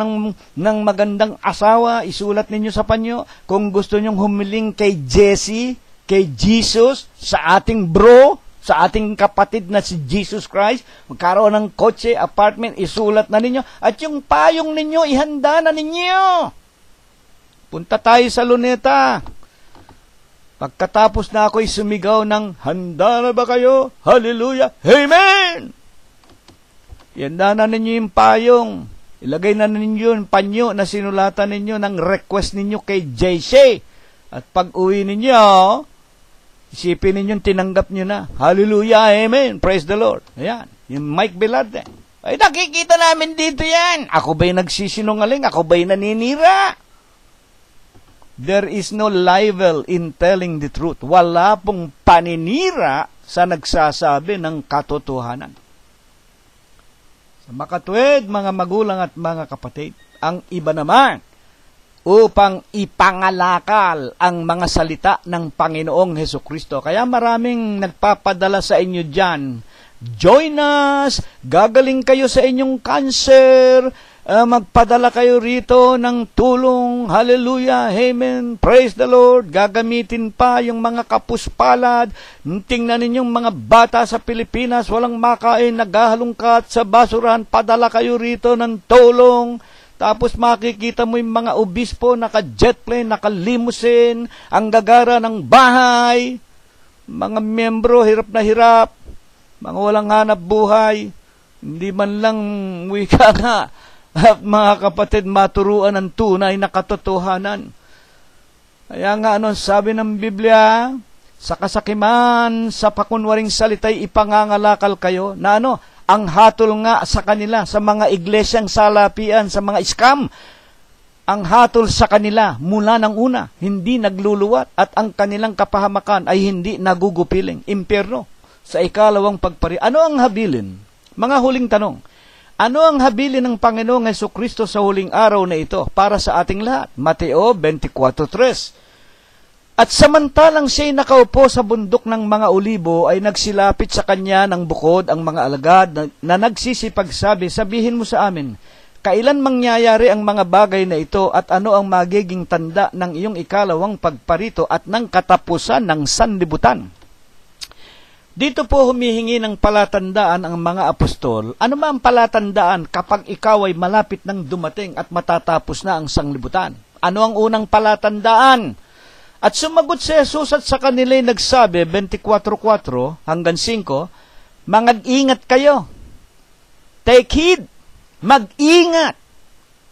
ng magandang asawa, isulat ninyo sa panyo. Kung gusto nyong humiling kay Jesse, kay Jesus, sa ating bro, sa ating kapatid na si Jesus Christ, magkaroon ng kotse, apartment, isulat na ninyo. At yung payong ninyo, ihanda na ninyo. Punta tayo sa Luneta. Pagkatapos na ako'y sumigaw ng, handa na ba kayo? Hallelujah! Amen! Ihanda na ninyo yung payong. Ilagay na ninyo yung panyo na sinulatan ninyo ng request ninyo kay JC. At pag uwi ninyo, isipin ninyo tinanggap nyo na. Hallelujah, amen, praise the Lord. Ayan, yung Mike Velarde. Ay, nakikita namin dito yan. Ako ba'y nagsisinungaling? Ako ba'y naninira? There is no libel in telling the truth. Wala pong paninira sa nagsasabi ng katotohanan. Sa makatwid, mga magulang at mga kapatid, ang iba naman, upang ipangalakal ang mga salita ng Panginoong Hesukristo. Kaya maraming nagpapadala sa inyo dyan. Join us, gagaling kayo sa inyong cancer, magpadala kayo rito ng tulong, hallelujah, amen, praise the Lord, gagamitin pa yung mga kapuspalad, tingnan ninyong mga bata sa Pilipinas, walang makain, naghahalungkat sa basurahan, padala kayo rito ng tulong, tapos makikita mo yung mga obispo, naka-jet plane, naka-limousine, ang gagara ng bahay, mga miyembro, hirap na hirap, mga walang hanap buhay, hindi man lang wika nga, at mga kapatid, maturuan ng tunay na katotohanan. Kaya nga sabi ng Biblia, sa kasakiman, sa pakunwaring salita'y ipangangalakal kayo, na ang hatol nga sa kanila, sa mga iglesyang salapian, sa mga scam, ang hatol sa kanila mula ng una, hindi nagluluwat, at ang kanilang kapahamakan ay hindi nagugupiling, impyerno, sa ikalawang pagpari. Ano ang habilin? Mga huling tanong. Ano ang habilin ng Panginoong Hesukristo sa huling araw na ito para sa ating lahat? Mateo 24:3. At samantalang siya'y nakaupo sa bundok ng mga olibo, ay nagsilapit sa kanya ng bukod ang mga alagad na nagsisipagsabi, sabihin mo sa amin, kailan mangyayari ang mga bagay na ito at ano ang magiging tanda ng iyong ikalawang pagparito at ng katapusan ng sanlibutan? Dito po humihingi ng palatandaan ang mga apostol. Ano ba ang palatandaan kapag ikaw ay malapit ng dumating at matatapos na ang sanglibutan? Ano ang unang palatandaan? At sumagot si Jesus at sa kanila'y nagsabi, 24:4 hanggang 5, mag-ingat kayo. Take heed. Mag-ingat.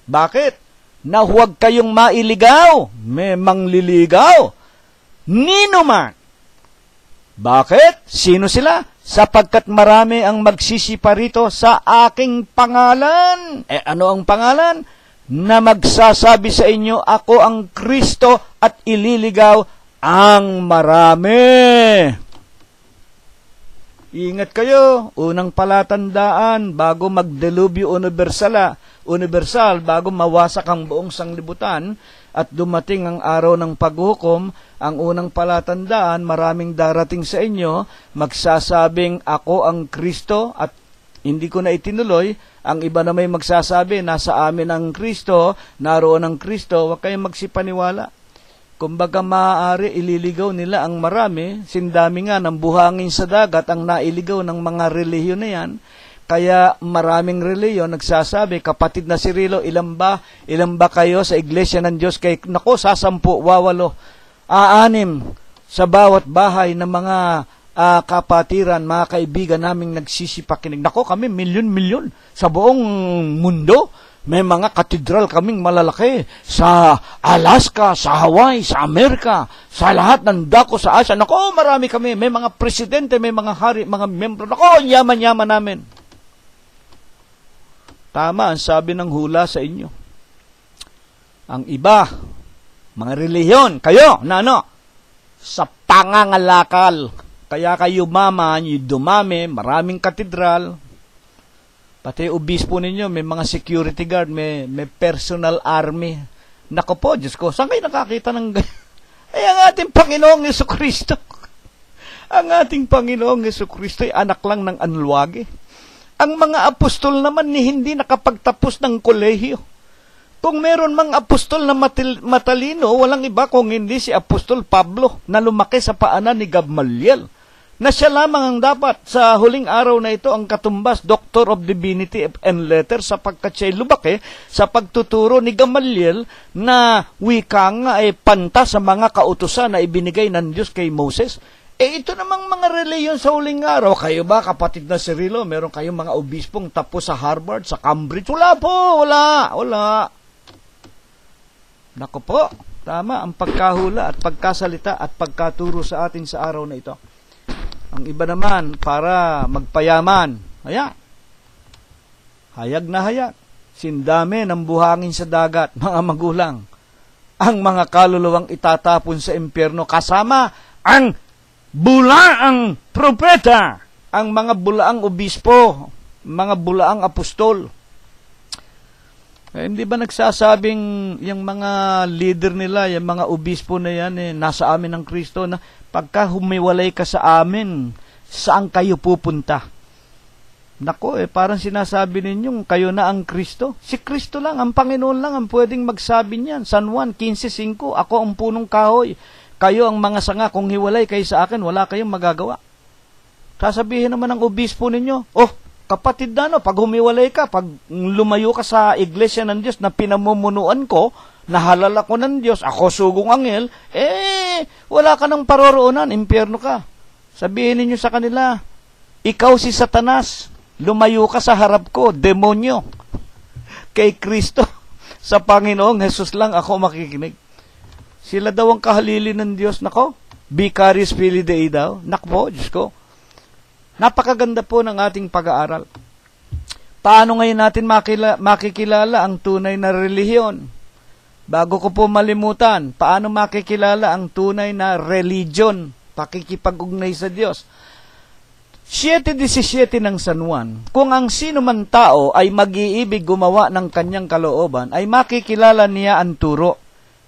Bakit? Na huwag kayong mailigaw. May mangliligaw. Nino man. Bakit? Sino sila? Sapagkat marami ang magsisiparito sa aking pangalan. Ano ang pangalan? Na magsasabi sa inyo, ako ang Kristo at ililigaw ang marami. Ingat kayo. Unang palatandaan bago magdelubyo universala. universal bago mawasak ang buong sanglibutan at dumating ang araw ng paghukom. Ang unang palatandaan, maraming darating sa inyo, magsasabing ako ang Kristo at hindi ko na itinuloy. Ang iba na may magsasabi, nasa amin ang Kristo, naroon ang Kristo, huwag kayong magsipaniwala. Kumbaga maaari ililigaw nila ang marami, sindami nga ng buhangin sa dagat ang nailigaw ng mga relihiyon na yan. Kaya maraming relihiyon nagsasabi, kapatid na si Rilo, ilan ba kayo sa iglesia ng Diyos? Kay, nako, sa 10, 8, 6 sa bawat bahay ng mga kapatiran, mga kaibigan naming nagsisipakinig. Nako, kami milyon-milyon sa buong mundo. May mga katedral kaming malalaki sa Alaska, sa Hawaii, sa Amerika, sa lahat ng dako sa Asia. Nako, marami kami. May mga presidente, may mga hari, mga membro. Nako, yaman-yaman namin. Tama ang sabi ng hula sa inyo. Ang iba, mga relihiyon, kayo, na ano, sa pangangalakal. Kaya kayo dumami, maraming katedral. Pati obispo ninyo, may mga security guard, may personal army. Nako po, Diyos ko, saan kayo nakakita ng ganyan? Ay, ang ating Panginoong Jesucristo. Ang ating Panginoong Jesucristo ay anak lang ng anluwage. Ang mga apostol naman ni hindi nakapagtapos ng kolehiyo. Kung meron mang apostol na matalino, walang iba kung hindi si Apostol Pablo na lumaki sa paanan ni Gamaliel. Na siya lamang ang dapat sa huling araw na ito ang katumbas, Doctor of Divinity and Letters, sapagkat siya'y lumaki sa pagtuturo ni Gamaliel na wika nga ay panta sa mga kautusan na ibinigay ng Diyos kay Moses. Ito namang mga reliyon sa huling araw. Kayo ba, kapatid na si Rilo, meron kayong mga obispong tapos sa Harvard, sa Cambridge? Wala po, wala. Naku po, tama ang pagkahula at pagkasalita at pagkaturo sa atin sa araw na ito. Ang iba naman, para magpayaman. Ayan. Hayag na hayag. Sindami ng buhangin sa dagat, mga magulang. Ang mga kaluluwang itatapon sa impyerno kasama ang bulaang propeta, ang mga bulaang obispo, mga bulaang apostol. Hindi ba nagsasabing yung mga leader nila, yung mga obispo na yan, nasa amin ang Kristo, na pagka humiwalay ka sa amin, saan kayo pupunta? Nako, parang sinasabi ninyong kayo na ang Kristo. Si Kristo lang, ang Panginoon lang ang pwedeng magsabi niyan. San Juan 15:5, ako ang punong kahoy. Kayo ang mga sanga, kung hiwalay kayo sa akin, wala kayong magagawa. Sasabihin naman ng obispo ninyo, kapatid na, pag humiwalay ka, pag lumayo ka sa iglesia ng Diyos na pinamumunuan ko, nahalal ako ng Diyos, ako sugong anghel, wala ka ng paroroonan, impyerno ka. Sabihin ninyo sa kanila, ikaw si Satanas, lumayo ka sa harap ko, demonyo. Kay Kristo, sa Panginoong Jesus lang ako makikinig. Sila daw ang kahalili ng Diyos, nako, Vicarious Filii Dei daw, nakpo, Diyos ko. Napakaganda po ng ating pag-aaral. Paano ngayon natin makikilala ang tunay na relihiyon? Bago ko po malimutan, paano makikilala ang tunay na religion? Pakikipag-ugnay sa Diyos. 7:17 ng San Juan, kung ang sino man tao ay mag-iibig gumawa ng kanyang kalooban, ay makikilala niya ang turo.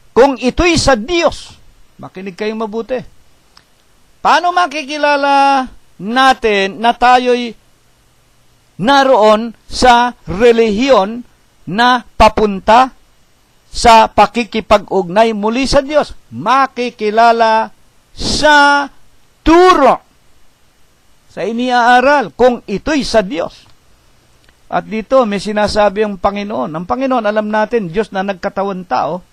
Kung ito'y sa Diyos, makinig kayong mabuti. Paano makikilala natin na tayo'y naroon sa relihiyon na papunta sa pakikipag-ugnay muli sa Diyos? Makikilala sa turo, sa iniaaral, kung ito'y sa Diyos. At dito may sinasabi ang Panginoon. Ang Panginoon, alam natin, Diyos na nagkatawan tao,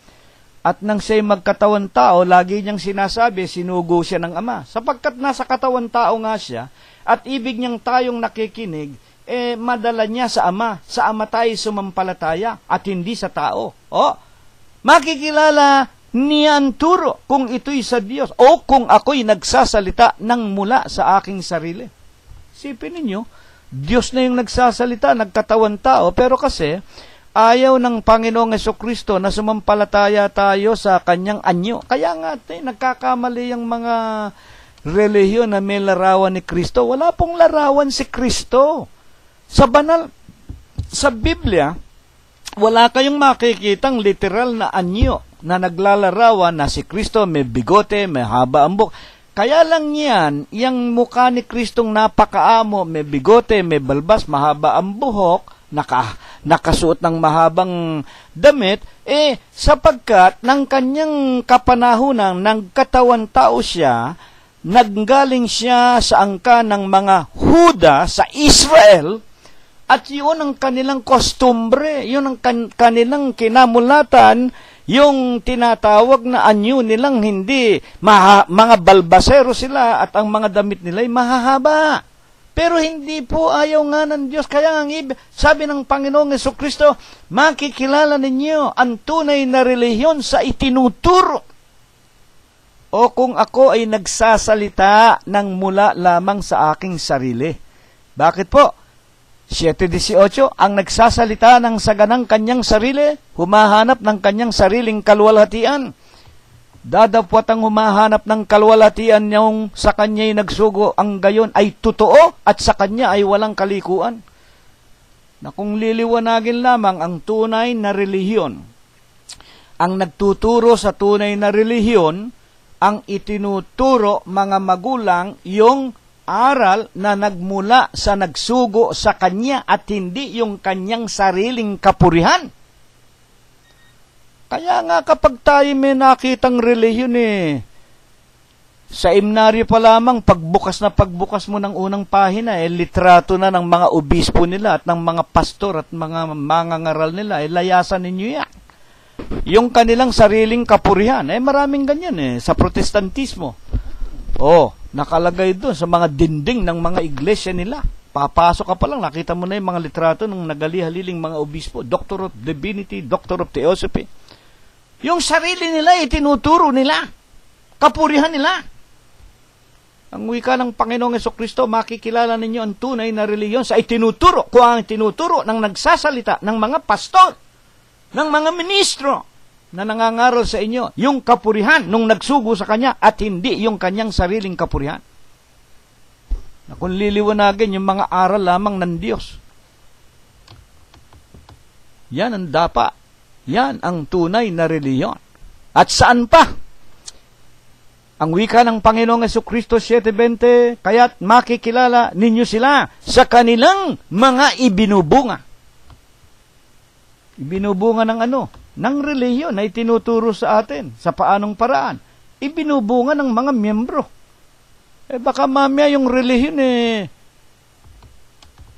at nang siya'y magkatawan tao, lagi niyang sinasabi, sinugo siya ng Ama. Sapagkat nasa katawan tao nga siya, at ibig niyang tayong nakikinig, madala niya sa Ama. Sa Ama tayo sumampalataya, at hindi sa tao. Makikilala niya ang turo kung ito'y sa Diyos, o kung ako'y nagsasalita ng mula sa aking sarili. Sipin ninyo, Diyos na yung nagsasalita, nagkatawan tao, pero kasi, ayaw ng Panginoong Jesucristo na sumampalataya tayo sa kanyang anyo. Kaya nga, nagkakamali yung mga relihiyon na may larawan ni Kristo. Wala pong larawan si Kristo. Sa Biblia, wala kayong makikitang literal na anyo na naglalarawan na si Kristo may bigote, may haba ang buhok. Kaya lang yan, yung mukha ni Kristong napakaamo, may bigote, may balbas, mahaba ang buhok, nakasuot ng mahabang damit, sapagkat ng kanyang kapanahunan, ng katawan tao siya, nanggaling siya sa angka ng mga Huda sa Israel, at yun ang kanilang kostumbre, yun ang kanilang kinamulatan, yung tinatawag na anyo nilang hindi, mga balbasero sila at ang mga damit nila ay mahahaba. Pero hindi po ayaw nga ng Diyos. Kaya ang sabi ng Panginoong Jesucristo, makikilala ninyo ang tunay na relihiyon sa itinuturo. O kung ako ay nagsasalita ng mula lamang sa aking sarili. Bakit po? 7:18, ang nagsasalita ng saganang kanyang sarili, humahanap ng kanyang sariling kaluwalhatian. Dadapwat ang humahanap ng kaluwalhatian niyong sa kanya'y nagsugo, ang gayon ay totoo at sa kanya ay walang kalikuan. Na kung liliwanagin lamang ang tunay na relihiyon, ang nagtuturo sa tunay na relihiyon, ang itinuturo mga magulang yung aral na nagmula sa nagsugo sa kanya at hindi yung kanyang sariling kapurihan. Kaya nga kapag tayo may nakitang relihiyon sa imnaryo pa lamang, pagbukas mo ng unang pahina, litrato na ng mga obispo nila at ng mga pastor at mga mangangaral nila, layasan ninyo yan. Yung kanilang sariling kapurihan, maraming ganyan sa protestantismo. Nakalagay doon sa mga dinding ng mga iglesia nila. Papasok ka pa lang, nakita mo na yung mga litrato ng nagali-haliling mga obispo, Doctor of Divinity, Doctor of Theosophy. Yung sarili nila, itinuturo nila. Kapurihan nila. Ang wika ng Panginoong Jesucristo, makikilala ninyo ang tunay na reliyon sa itinuturo. Kung ang itinuturo ng nagsasalita ng mga pastor, ng mga ministro, na nangangaral sa inyo, yung kapurihan nung nagsugo sa kanya at hindi yung kanyang sariling kapurihan. Na kung liliwanagin yung mga aral lamang ng Diyos. Yan ang dapa. Yan ang tunay na reliyon. At saan pa? Ang wika ng Panginoong Jesucristo 7:20, kaya't makikilala ninyo sila sa kanilang mga ibinubunga. Ibinubunga ng ano? Ng relihiyon na itinuturo sa atin. Sa paanong paraan? Ibinubunga ng mga miyembro. Baka mamaya yung relihiyon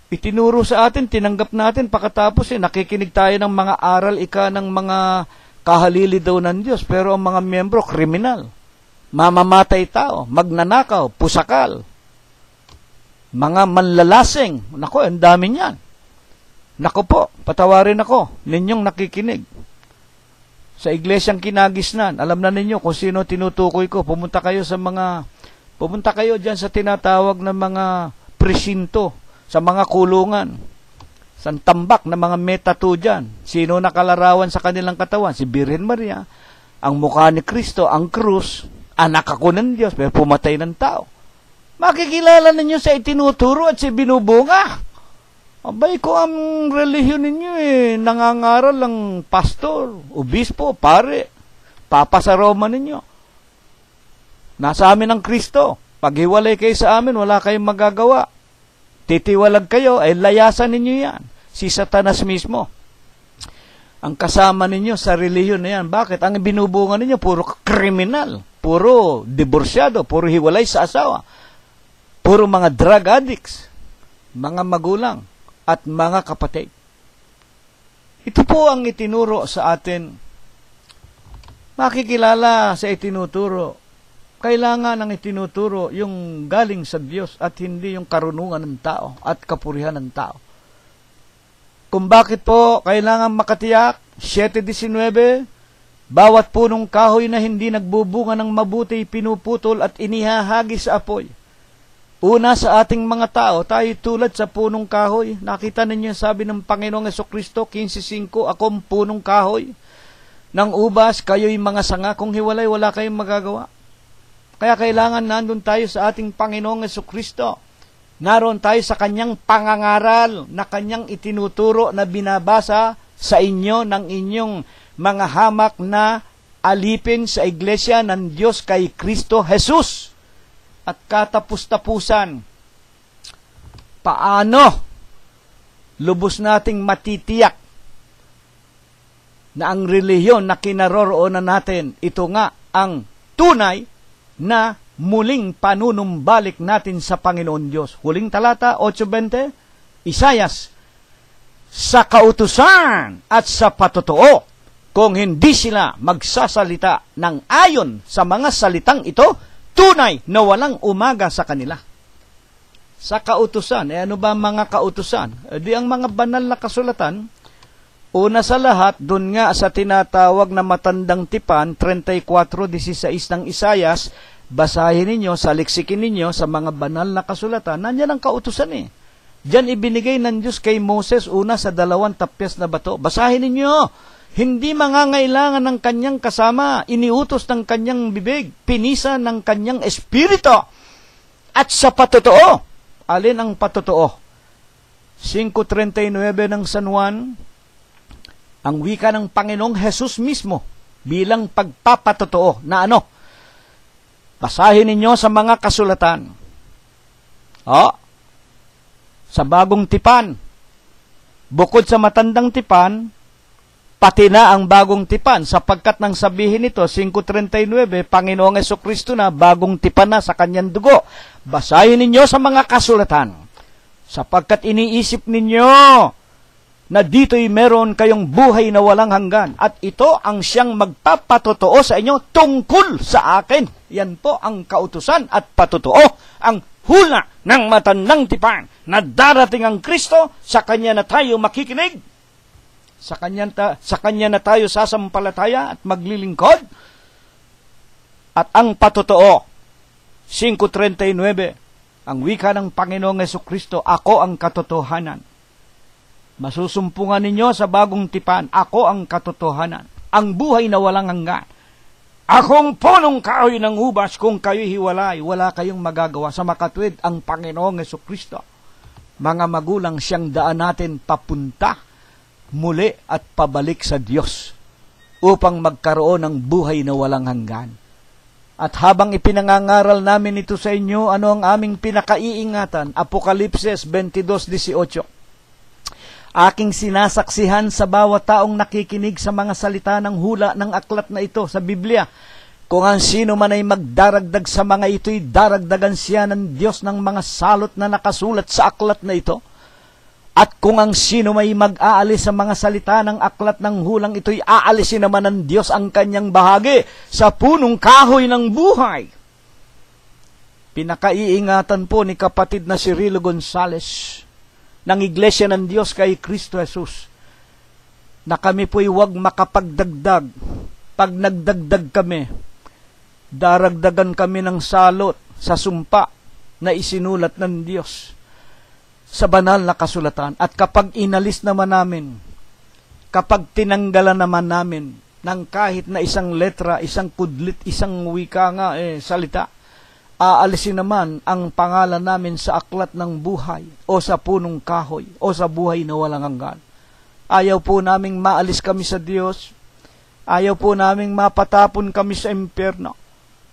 itinuro sa atin, tinanggap natin, pakatapos nakikinig tayo ng mga aral ng mga kahalili daw ng Diyos. Pero ang mga miyembro, kriminal. Mamamatay tao, magnanakaw, pusakal. Mga manlalasing. Nako, ang dami niyan. Nako po, patawarin ako, ninyong nakikinig. Sa iglesyang Kinagisnan, alam na ninyo kung sino tinutukoy ko. Pumunta kayo dyan sa tinatawag na mga presinto, sa mga kulungan, sa tambak na mga metato dyan. Sino nakalarawan sa kanilang katawan? Si Birhen Maria, ang mukha ni Kristo, ang krus, anak ako ng Diyos, pero pumatay ng tao. Makikilala ninyo sa itinuturo at si binubunga. Abay ko ang relihiyon ninyo nangangaral lang pastor, obispo, pare, papa sa Roma ninyo. Nasa amin ang Kristo. Paghiwalay kayo sa amin, wala kayong magagawa. Titiwalag kayo, layasan ninyo yan. Si Satanas mismo. Ang kasama ninyo sa relihiyon na yan. Bakit? Ang binubunga ninyo, puro kriminal, puro diborsyado, puro hiwalay sa asawa, puro mga drug addicts, mga magulang, at mga kapatid. Ito po ang itinuro sa atin. Makikilala sa itinuturo. Kailangan ang itinuturo yung galing sa Diyos at hindi yung karunungan ng tao at kapurihan ng tao. Kung bakit po kailangan makatiyak, 7:19, bawat punong kahoy na hindi nagbubunga ng mabuti pinuputol at inihahagi sa apoy. Una sa ating mga tao, tayo tulad sa punong kahoy. Nakita ninyo sabi ng Panginoong Jesucristo, 15:5, akong punong kahoy. Nang ubas, kayo'y mga sanga. Kung hiwalay, wala kayong magagawa. Kaya kailangan nandun tayo sa ating Panginoong Jesucristo. Naroon tayo sa kanyang pangangaral na kanyang itinuturo na binabasa sa inyo ng inyong mga hamak na alipin sa iglesia ng Diyos kay Kristo Jesus. At katapus-tapusan, paano lubos nating matitiyak na ang relihiyon na kinaroroonan natin, ito nga ang tunay na muling panunumbalik natin sa Panginoon Diyos. Huling talata, 8:20, Isayas, sa kautusan at sa patotoo, kung hindi sila magsasalita ng ayon sa mga salitang ito, tunay na walang umaga sa kanila. Sa kautusan, ano ba mga kautusan? Di ang mga banal na kasulatan. Una sa lahat, dun nga sa tinatawag na matandang tipan, 34:16 ng Isayas, basahin ninyo, saliksikin ninyo sa mga banal na kasulatan, nandiyan ang kautusan eh. Diyan ibinigay ng Diyos kay Moses una sa 2 tapyas na bato. Basahin ninyo, hindi mangangailangan ng kanyang kasama, iniutos ng kanyang bibig, pinisa ng kanyang espiritu, at sa patotoo. Alin ang patotoo? 5:39 ng San Juan, ang wika ng Panginoong Jesus mismo bilang pagpapatotoo na ano? Basahin ninyo sa mga kasulatan. Sa bagong tipan, bukod sa matandang tipan, pati na ang bagong tipan, sapagkat nang sabihin nito, 5:39, Panginoong Jesucristo na, bagong tipan na sa kanyang dugo. Basahin ninyo sa mga kasulatan, sapagkat iniisip ninyo na dito'y meron kayong buhay na walang hanggan, at ito ang siyang magpapatotoo sa inyo tungkol sa akin. Yan po ang kautusan at patotoo, ang hula ng matandang tipan na darating ang Kristo, sa Kanya na tayo makikinig, sa Kanya na tayo sasampalataya at maglilingkod. At ang patotoo, 5:39, ang wika ng Panginoong Jesucristo, ako ang katotohanan. Masusumpungan ninyo sa bagong tipan, ako ang katotohanan, ang buhay na walang hanggan. Akong punong kahoy ng ubas, kung kayo'y hiwalay, wala kayong magagawa. Sa makatwid, ang Panginoong Jesucristo. Mga magulang, siyang daan natin papunta muli at pabalik sa Diyos upang magkaroon ng buhay na walang hanggan. At habang ipinangangaral namin ito sa inyo, ano ang aming pinakaiingatan? Apokalipsis 22:18. Aking sinasaksihan sa bawat taong nakikinig sa mga salita ng hula ng aklat na ito sa Biblia. Kung ang sino man ay magdaragdag sa mga ito'y daragdagan siya ng Diyos ng mga salot na nakasulat sa aklat na ito. At kung ang sino may mag-aalis sa mga salita ng aklat ng hulang ito'y aalisin naman ng Diyos ang kanyang bahagi sa punong kahoy ng buhay. Pinakaiingatan po ni kapatid na si Rilo Gonzales ng Iglesia ng Diyos kay Kristo Jesus, na kami po'y huwag makapagdagdag. Pag nagdagdag kami, daragdagan kami ng salot sa sumpa na isinulat ng Diyos sa banal na kasulatan. At kapag inalis naman namin, kapag tinanggalan naman namin ng kahit na isang letra, isang kudlit, isang wika nga, salita, aalisin naman ang pangalan namin sa aklat ng buhay o sa punong kahoy o sa buhay na walang hanggan. Ayaw po naming maalis kami sa Diyos. Ayaw po naming mapatapon kami sa impyerno.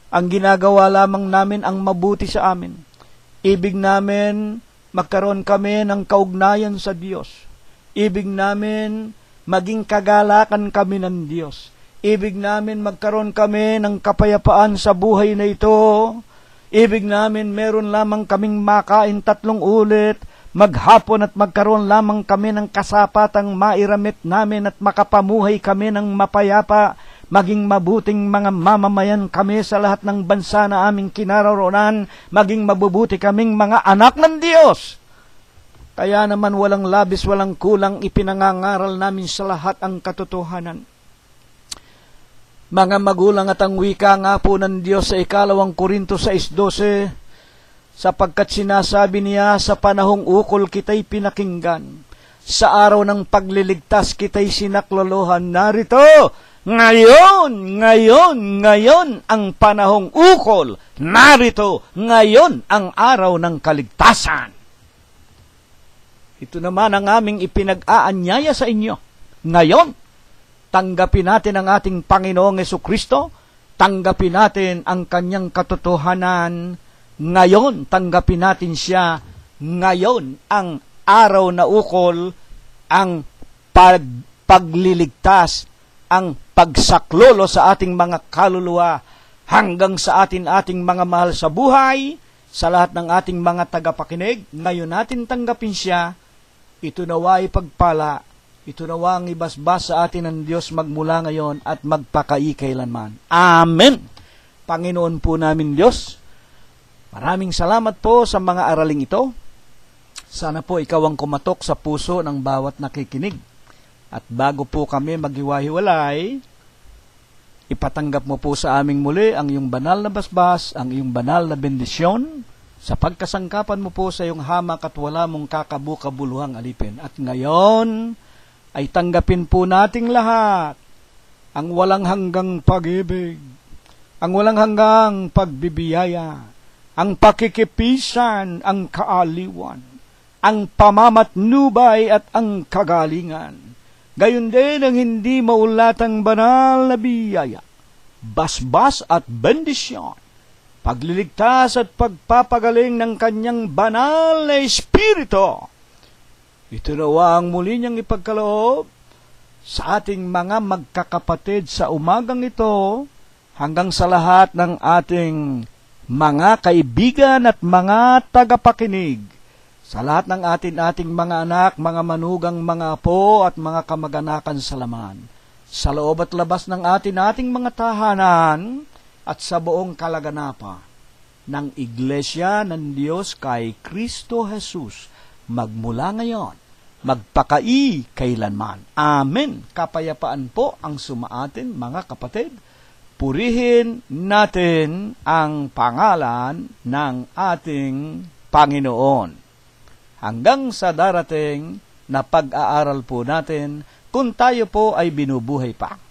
Ang ginagawa lamang namin ang mabuti sa amin. Ibig namin magkaroon kami ng kaugnayan sa Diyos. Ibig namin maging kagalakan kami ng Diyos. Ibig namin magkaroon kami ng kapayapaan sa buhay na ito. Ibig namin meron lamang kaming makain 3 ulit, maghapon at magkaroon lamang kami ng kasapatang mairamit namin at makapamuhay kami ng mapayapa, maging mabuting mga mamamayan kami sa lahat ng bansa na aming kinaroroonan, maging mabubuti kaming mga anak ng Diyos. Kaya naman walang labis, walang kulang, ipinangangaral namin sa lahat ang katotohanan. Mga magulang, at ang wika nga po ng Diyos sa 2 Korinto 6:12, sapagkat sinasabi niya, sa panahong ukol kita'y pinakinggan, sa araw ng pagliligtas kita'y sinaklolohan. Narito, ngayon ang panahong ukol. Narito, ngayon ang araw ng kaligtasan. Ito naman ang aming ipinag-aanyaya sa inyo, Ngayon, tanggapin natin ang ating Panginoong Jesucristo. Tanggapin natin ang kanyang katotohanan. Ngayon, tanggapin natin siya. Ngayon, ang araw na ukol, ang pagliligtas, ang pagsaklolo sa ating mga kaluluwa, hanggang sa ating mga mahal sa buhay, sa lahat ng ating mga tagapakinig. Ngayon natin tanggapin siya. Ito nawa ipagpala, ito nawa ang ibasbas sa atin ng Diyos magmula ngayon at magpakaikailanman. Amen! Panginoon po namin Diyos, maraming salamat po sa mga araling ito. Sana po ikaw ang kumatok sa puso ng bawat nakikinig. At bago po kami maghiwa-hiwalay, ipatanggap mo po sa aming muli ang iyong banal na basbas, ang iyong banal na bendisyon, sa pagkasangkapan mo po sa iyong hamak at wala mong kakabukabuluhang alipin. At ngayon, ay tanggapin po nating lahat ang walang hanggang pag-ibig, ang walang hanggang pagbibiyaya, ang pakikipisan, ang kaaliwan, ang pamamatnubay at ang kagalingan. Gayon din ang hindi maulatang banal na biyaya, basbas at bendisyon, pagliligtas at pagpapagaling ng kanyang banal na Espiritu. Ito nawa ang muli niyang ipagkaloob sa ating mga magkakapatid sa umagang ito, hanggang sa lahat ng ating mga kaibigan at mga tagapakinig, sa lahat ng ating mga anak, mga manugang, mga apo at mga kamag-anakan sa laman, sa loob at labas ng ating mga tahanan at sa buong kalaganapa ng Iglesia ng Diyos kay Kristo Jesus, magmula ngayon, magpakai kailanman. Amen. Kapayapaan po ang sumaatin, mga kapatid. Purihin natin ang pangalan ng ating Panginoon. Hanggang sa darating na pag-aaral po natin, kung tayo po ay binubuhay pa.